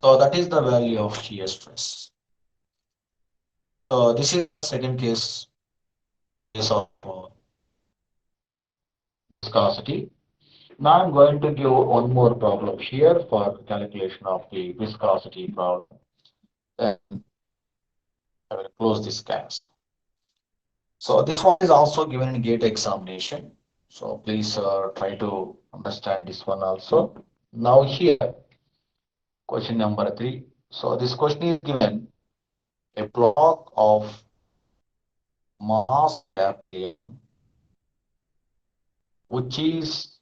So that is the value of shear stress. So this is the second case of viscosity. Now I'm going to give one more problem here for calculation of the viscosity problem. Then I will close this class. So this one is also given in GATE examination. So please try to understand this one also. Now here, question number 3. So this question is given. a block of mass capital M, which is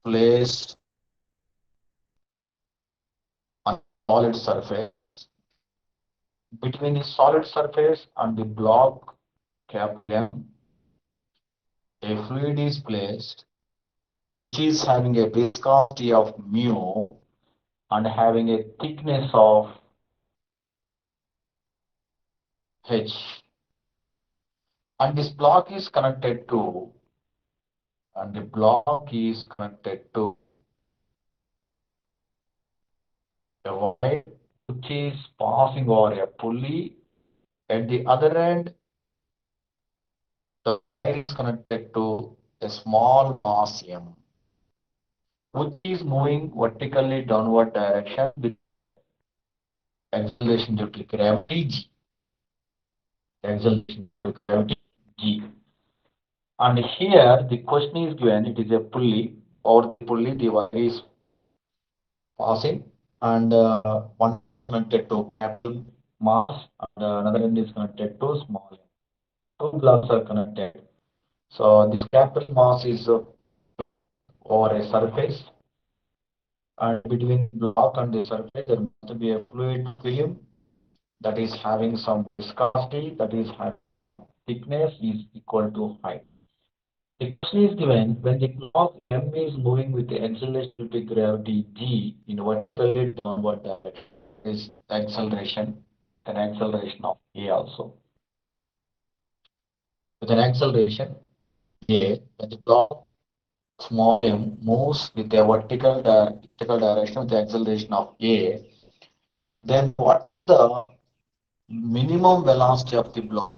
placed on a solid surface. Between the solid surface and the block capital M, a fluid is placed, which is having a viscosity of mu and having a thickness of h. And this block is connected to, and the block is connected to a wire which is passing over a pulley. At the other end, the wire is connected to a small mass M, which is moving vertically downward direction with acceleration due to gravity G. Acceleration due to gravity G. And here the question is given, it is a pulley. Over the pulley, the wire is passing, and one connected to capital mass, and another end is connected to small m. Two blocks are connected. So this capital mass is over a surface, and between the block and the surface, there must be a fluid film that is having some viscosity, that is having thickness is equal to height. The question is given when the block M is moving with the acceleration due to gravity G in vertically downward direction. Is acceleration, an acceleration of A also. With an acceleration A, when the block small m moves with a vertical direction with the acceleration of A, then what the minimum velocity of the block?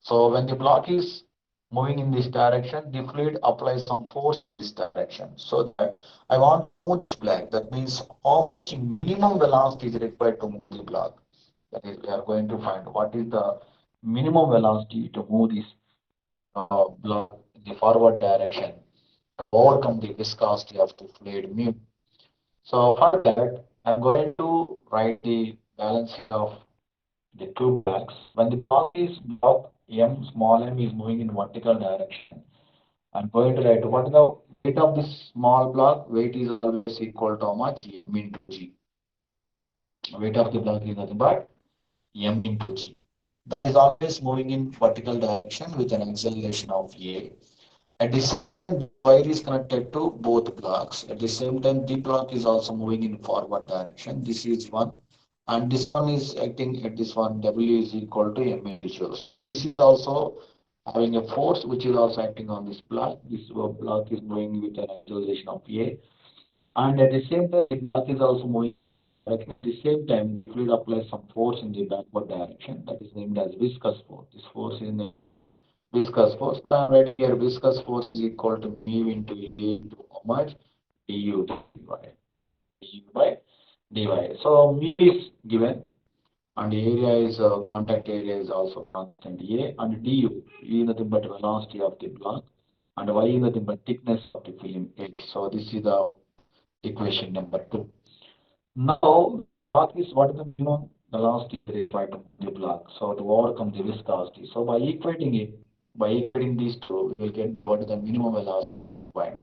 So when the block is moving in this direction, the fluid applies some force in this direction. So that I want to move this block. That means how much minimum velocity is required to move the block. That is, we are going to find what is the minimum velocity to move this block in the forward direction to overcome the viscosity of the fluid mu. So for that, I'm going to write the balance of the two blocks. When the block M, small m is moving in vertical direction, I'm going to write what is the weight of this small block. Weight is always equal to how much? M into G. Weight of the block is nothing but M into G. That is always moving in vertical direction with an acceleration of A. At the same time, the wire is connected to both blocks. At the same time, the block is also moving in forward direction. This is one. And this one is acting at this one, W is equal to M into. This is also having a force which is also acting on this block. This block is moving with an acceleration of A. And at the same time, the block is also moving. At the same time, the fluid applies some force in the backward direction that is named as viscous force. This force is named viscous force. So right here, viscous force is equal to mu into A into how much? du divided. du by dy. So mu is given, and the area is contact area is also constant A, and du is nothing but velocity of the block, and y is nothing but thickness of the film H. So this is the equation number 2. Now block is what is the minimum velocity required to the block, so to overcome the viscosity. So by equating these two, we will get what is the minimum velocity required.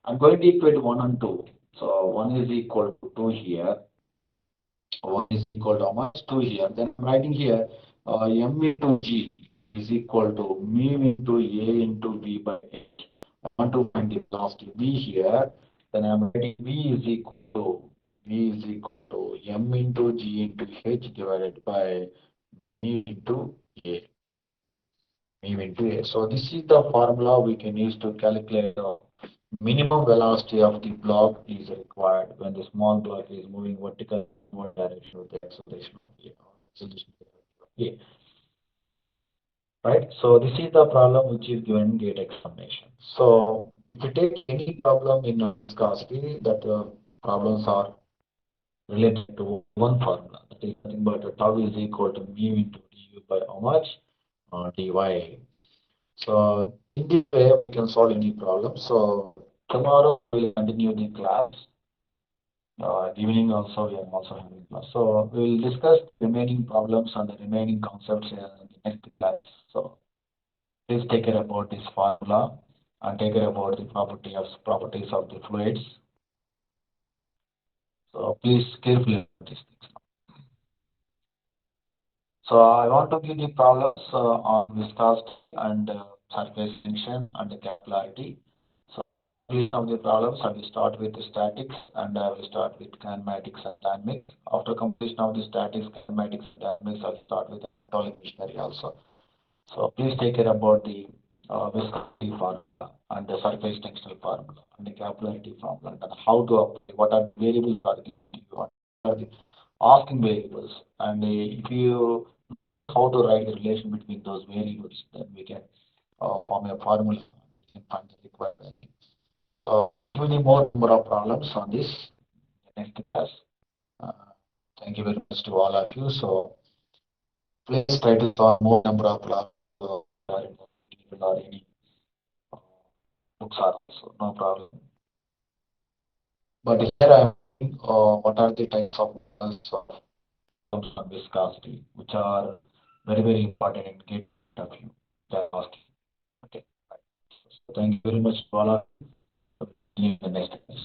I'm going to equate 1 and 2. So 1 is equal to 2 here, 1 is equal to how much? 2 here. Then I'm writing here m into g is equal to mu into a into v by h. I want to find the velocity v here. Then I'm writing v is equal to m into g into h divided by mu into a. Mu into a. So this is the formula we can use to calculate the minimum velocity of the block is required when the small block is moving vertical in one direction with the acceleration of A. Right? So this is the problem which is given in gate examination. So if you take any problem in viscosity, that problems are related to one formula. That is nothing but tau is equal to mu into du by how much? Dy. So in this way, we can solve any problem. So tomorrow we will continue the class. Evening also we are also having class. So we will discuss remaining problems and the remaining concepts in the next class. So please take care about this formula and take care about the properties of the fluids. So please carefully note these things. So I want to give the problems on viscosity and surface tension and the capillarity. So completion of the problems, I will start with the statics and I will start with kinematics and dynamics. After completion of the statics, kinematics, and dynamics, I will start with the hydraulic machinery also. So please take care about the viscosity formula and the surface tensional formula and the capillarity formula and how to apply, what are the variables are given to you, what are the asking variables, and if you how to write the relation between those variables, then we can form a formula and find the required value. So many more number of problems on this next class. Uh, Thank you very much to all of you. So please try to solve more number of problems. So, or any uh, books are also no problem. But here I am what are the types of models of problems on viscosity, which are very important in gate of you. That asking. Okay. So thank you very much, Paula. See you in the next class.